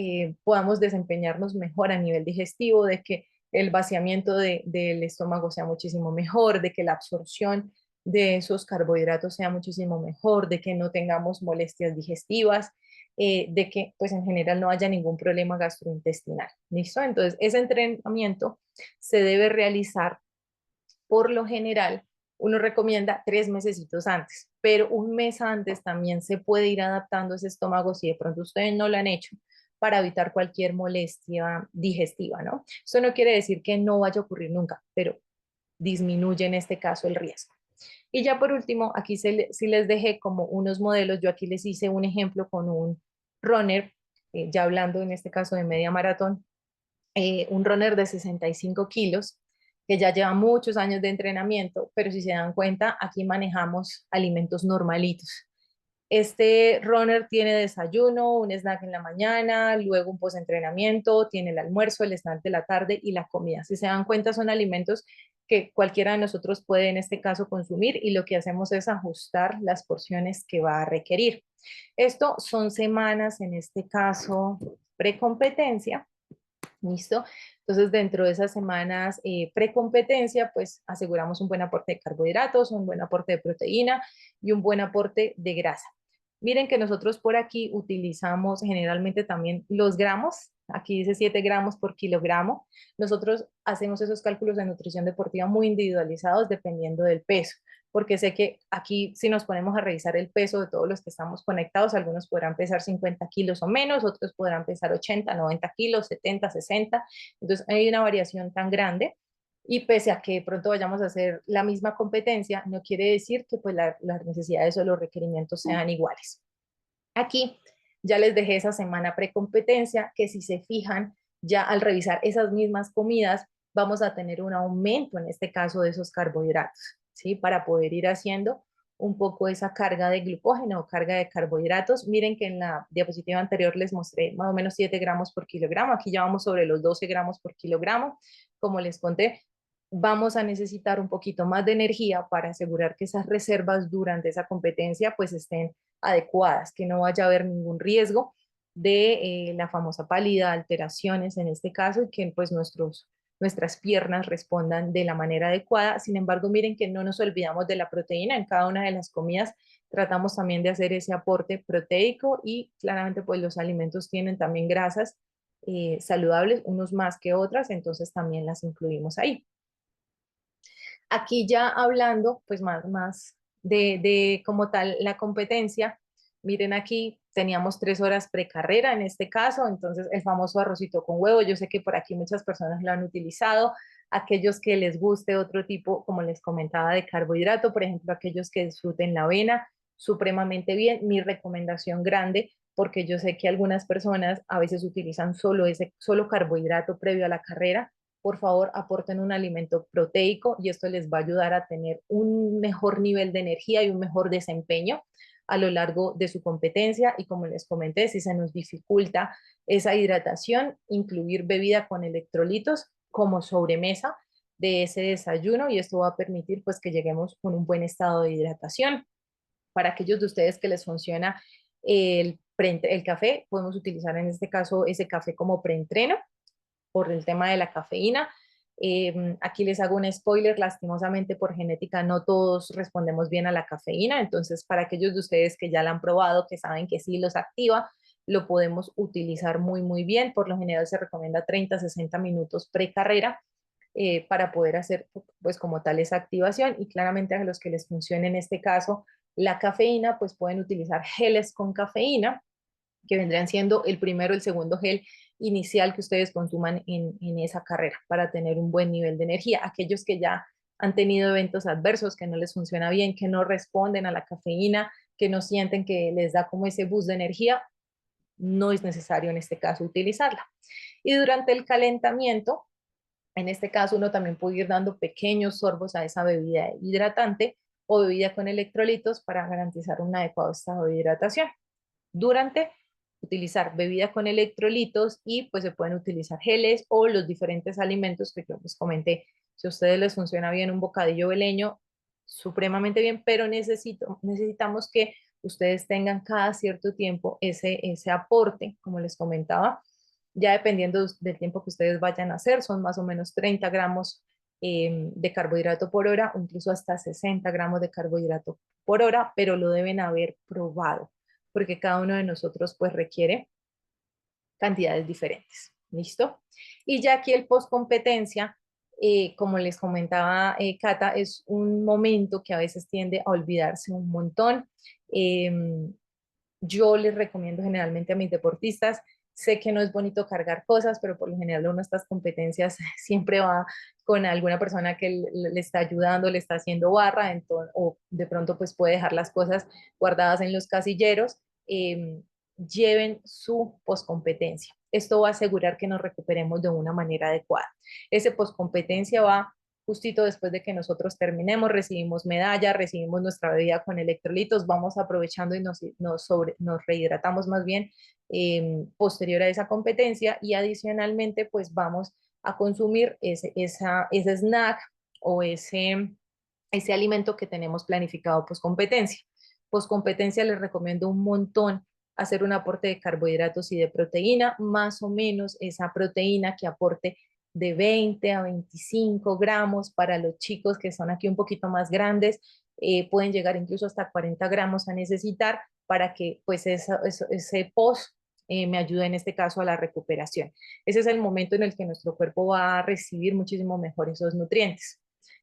podamos desempeñarnos mejor a nivel digestivo, de que el vaciamiento del estómago sea muchísimo mejor, de que la absorción de esos carbohidratos sea muchísimo mejor, de que no tengamos molestias digestivas, de que pues en general no haya ningún problema gastrointestinal. ¿Listo? Entonces, ese entrenamiento se debe realizar por lo general, uno recomienda 3 mesecitos antes, pero un mes antes también se puede ir adaptando ese estómago si de pronto ustedes no lo han hecho para evitar cualquier molestia digestiva, ¿no? Eso no quiere decir que no vaya a ocurrir nunca, pero disminuye en este caso el riesgo. Y ya por último, aquí sí les dejé como unos modelos, yo aquí les hice un ejemplo con un runner, ya hablando en este caso de media maratón, un runner de 65 kilos, que ya lleva muchos años de entrenamiento, pero si se dan cuenta, aquí manejamos alimentos normalitos. Este runner tiene desayuno, un snack en la mañana, luego un post-entrenamiento, tiene el almuerzo, el snack de la tarde y la comida. Si se dan cuenta, son alimentos que cualquiera de nosotros puede en este caso consumir y lo que hacemos es ajustar las porciones que va a requerir. Esto son semanas, en este caso, precompetencia. ¿Listo? Entonces, dentro de esas semanas precompetencia, pues aseguramos un buen aporte de carbohidratos, un buen aporte de proteína y un buen aporte de grasa. Miren que nosotros por aquí utilizamos generalmente también los gramos. Aquí dice 7 gramos por kilogramo. Nosotros hacemos esos cálculos de nutrición deportiva muy individualizados dependiendo del peso, porque sé que aquí si nos ponemos a revisar el peso de todos los que estamos conectados, algunos podrán pesar 50 kilos o menos, otros podrán pesar 80, 90 kilos, 70, 60. Entonces hay una variación tan grande y pese a que pronto vayamos a hacer la misma competencia, no quiere decir que pues las necesidades o los requerimientos sean iguales. Aquí ya les dejé esa semana precompetencia que si se fijan, ya al revisar esas mismas comidas, vamos a tener un aumento en este caso de esos carbohidratos, ¿sí? Para poder ir haciendo un poco esa carga de glucógeno o carga de carbohidratos. Miren que en la diapositiva anterior les mostré más o menos 7 gramos por kilogramo. Aquí ya vamos sobre los 12 gramos por kilogramo. Como les conté, vamos a necesitar un poquito más de energía para asegurar que esas reservas durante esa competencia pues estén adecuadas, que no vaya a haber ningún riesgo de la famosa pálida, alteraciones en este caso, y que pues nuestras piernas respondan de la manera adecuada. Sin embargo, miren que no nos olvidamos de la proteína en cada una de las comidas. Tratamos también de hacer ese aporte proteico y claramente pues los alimentos tienen también grasas saludables, unos más que otras, entonces también las incluimos ahí. Aquí ya hablando, pues más de como tal la competencia, miren aquí teníamos 3 horas precarrera en este caso, entonces el famoso arrocito con huevo, yo sé que por aquí muchas personas lo han utilizado, aquellos que les guste otro tipo, como les comentaba, de carbohidrato, por ejemplo, aquellos que disfruten la avena, supremamente bien, mi recomendación grande, porque yo sé que algunas personas a veces utilizan solo carbohidrato previo a la carrera, por favor aporten un alimento proteico y esto les va a ayudar a tener un mejor nivel de energía y un mejor desempeño a lo largo de su competencia y como les comenté, si se nos dificulta esa hidratación, incluir bebida con electrolitos como sobremesa de ese desayuno y esto va a permitir pues que lleguemos con un buen estado de hidratación. Para aquellos de ustedes que les funciona el café, podemos utilizar en este caso ese café como preentreno por el tema de la cafeína. Aquí les hago un spoiler, lastimosamente por genética no todos respondemos bien a la cafeína, entonces para aquellos de ustedes que ya la han probado, que saben que sí los activa, lo podemos utilizar muy bien. Por lo general se recomienda 30 a 60 minutos pre-carrera para poder hacer pues como tal esa activación, y claramente a los que les funcione en este caso la cafeína, pues pueden utilizar geles con cafeína, que vendrían siendo el primero, el segundo gel inicial que ustedes consuman en esa carrera para tener un buen nivel de energía. Aquellos que ya han tenido eventos adversos, que no les funciona bien, que no responden a la cafeína, que no sienten que les da como ese boost de energía, no es necesario en este caso utilizarla. Y durante el calentamiento, en este caso uno también puede ir dando pequeños sorbos a esa bebida hidratante o bebida con electrolitos para garantizar un adecuado estado de hidratación. Durante, utilizar bebida con electrolitos, y pues se pueden utilizar geles o los diferentes alimentos que yo les comenté. Si a ustedes les funciona bien un bocadillo veleño, supremamente bien, pero necesitamos que ustedes tengan cada cierto tiempo ese aporte, como les comentaba, ya dependiendo del tiempo que ustedes vayan a hacer, son más o menos 30 gramos de carbohidrato por hora, o incluso hasta 60 gramos de carbohidrato por hora, pero lo deben haber probado, porque cada uno de nosotros pues requiere cantidades diferentes. ¿Listo? Y ya aquí el post competencia, como les comentaba Cata, es un momento que a veces tiende a olvidarse un montón. Eh, yo les recomiendo generalmente a mis deportistas, sé que no es bonito cargar cosas, pero por lo general uno de estas competencias siempre va con alguna persona que le está ayudando, le está haciendo barra, entonces, o de pronto pues puede dejar las cosas guardadas en los casilleros. Lleven su poscompetencia. Esto va a asegurar que nos recuperemos de una manera adecuada. Ese poscompetencia va justito después de que nosotros terminemos, recibimos medalla, recibimos nuestra bebida con electrolitos, vamos aprovechando y nos rehidratamos más bien posterior a esa competencia, y adicionalmente pues vamos a consumir ese snack o ese alimento que tenemos planificado post competencia. Post competencia les recomiendo un montón hacer un aporte de carbohidratos y de proteína, más o menos esa proteína que aporte de 20 a 25 gramos para los chicos que son aquí un poquito más grandes, pueden llegar incluso hasta 40 gramos a necesitar para que pues ese post me ayude en este caso a la recuperación. Ese es el momento en el que nuestro cuerpo va a recibir muchísimo mejor esos nutrientes.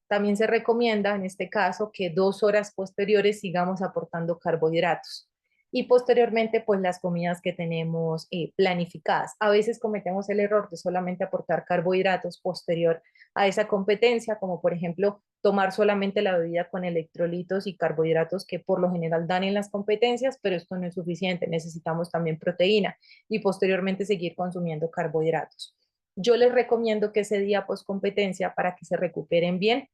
También se recomienda en este caso que 2 horas posteriores sigamos aportando carbohidratos, y posteriormente pues las comidas que tenemos planificadas. A veces cometemos el error de solamente aportar carbohidratos posterior a esa competencia, como por ejemplo tomar solamente la bebida con electrolitos y carbohidratos que por lo general dan en las competencias, pero esto no es suficiente, necesitamos también proteína y posteriormente seguir consumiendo carbohidratos. Yo les recomiendo que ese día post competencia, para que se recuperen bien,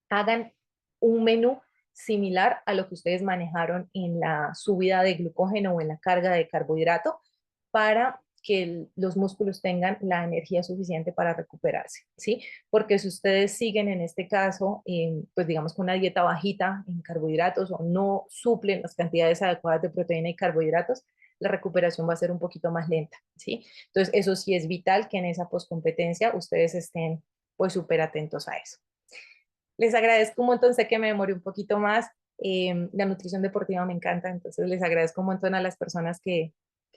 hagan un menú similar a lo que ustedes manejaron en la subida de glucógeno o en la carga de carbohidrato, para que los músculos tengan la energía suficiente para recuperarse, ¿sí? Porque si ustedes siguen en este caso, pues digamos con una dieta bajita en carbohidratos o no suplen las cantidades adecuadas de proteína y carbohidratos, la recuperación va a ser un poquito más lenta, ¿sí? Entonces, eso sí es vital que en esa poscompetencia ustedes estén pues súper atentos a eso. Les agradezco un montón, sé que me demoré un poquito más. La nutrición deportiva me encanta, entonces les agradezco un montón a las personas que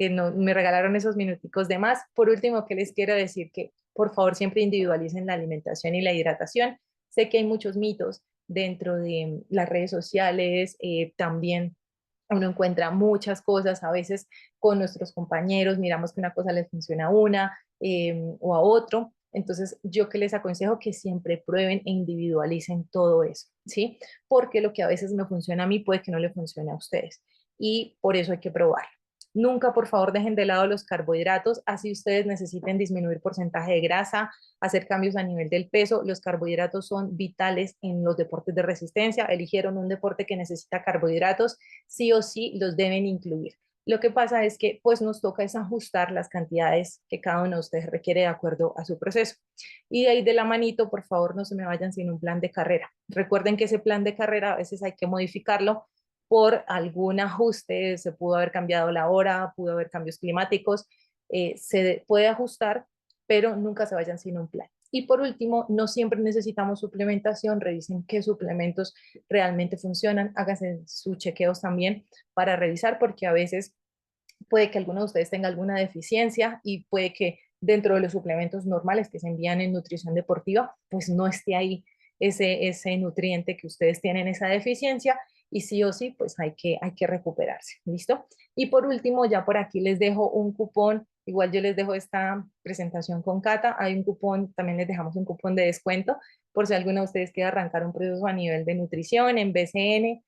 no, me regalaron esos minuticos de más. Por último, que les quiero decir que por favor siempre individualicen la alimentación y la hidratación. Sé que hay muchos mitos dentro de las redes sociales, también uno encuentra muchas cosas, a veces con nuestros compañeros miramos que una cosa les funciona a una o a otro. Entonces, yo que les aconsejo que siempre prueben e individualicen todo eso, ¿sí? Porque lo que a veces me funciona a mí puede que no le funcione a ustedes, y por eso hay que probar. Nunca, por favor, dejen de lado los carbohidratos, así ustedes necesiten disminuir porcentaje de grasa, hacer cambios a nivel del peso. Los carbohidratos son vitales en los deportes de resistencia. Eligieron un deporte que necesita carbohidratos, sí o sí los deben incluir. Lo que pasa es que pues nos toca es ajustar las cantidades que cada uno de ustedes requiere de acuerdo a su proceso. Y de ahí de la manito, por favor, no se me vayan sin un plan de carrera. Recuerden que ese plan de carrera a veces hay que modificarlo por algún ajuste, se pudo haber cambiado la hora, pudo haber cambios climáticos, se puede ajustar, pero nunca se vayan sin un plan. Y por último, no siempre necesitamos suplementación, revisen qué suplementos realmente funcionan, háganse sus chequeos también para revisar, porque a veces puede que alguno de ustedes tenga alguna deficiencia y puede que dentro de los suplementos normales que se envían en nutrición deportiva, pues no esté ahí ese nutriente que ustedes tienen esa deficiencia y sí o sí, pues hay que recuperarse, ¿listo? Y por último, ya por aquí les dejo un cupón, igual yo les dejo esta presentación con Cata, hay un cupón, también les dejamos un cupón de descuento por si alguno de ustedes quiere arrancar un proceso a nivel de nutrición en BCN.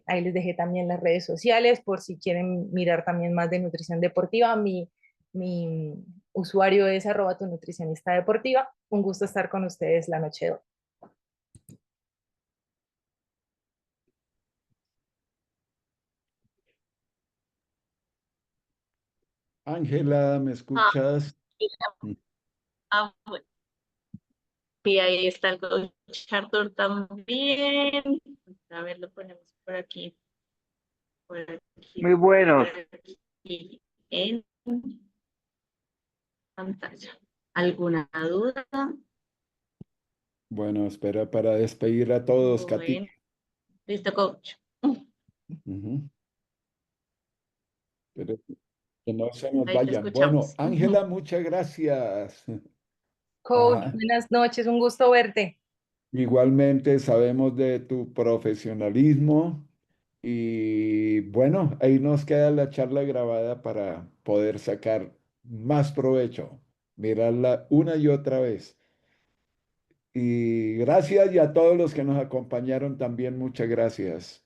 Ahí les dejé también las redes sociales por si quieren mirar también más de nutrición deportiva. Mi usuario es @tu nutricionista deportiva. Un gusto estar con ustedes la noche de hoy. Ángela, ¿me Ah, escuchas? bueno. Y ahí está el coach Arthur también. A ver, lo ponemos por Muy aquí, por buenos. aquí en pantalla. ¿Alguna duda? Bueno, espera para despedir a todos, Katy. Bueno, listo, coach. Ujú. Pero que no se nos Ahí te vayan. Bueno, escuchamos. Ángela, muchas gracias. Coach, Ajá. buenas noches, un gusto verte. Igualmente sabemos de tu profesionalismo y bueno, ahí nos queda la charla grabada para poder sacar más provecho, mirarla una y otra vez. Y gracias y a todos los que nos acompañaron también, muchas gracias.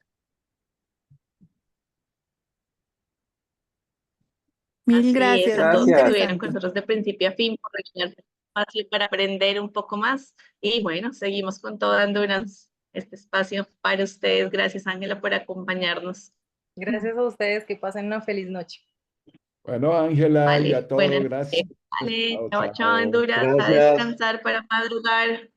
Mil Así es, gracias, a muy todos que Gracias. estuvieron con interesante. nosotros de principio a fin, por regalarse espacio para aprender un poco más. Y bueno, seguimos con toda Endurance, este espacio para ustedes. Gracias, Ángela, por acompañarnos. Gracias a ustedes, que pasen una feliz noche. Bueno, Ángela y a Vale, todos, buenas gracias. noches. Vale, Chao, chao, chao, chao. Endurance, a Gracias. descansar para madrugar.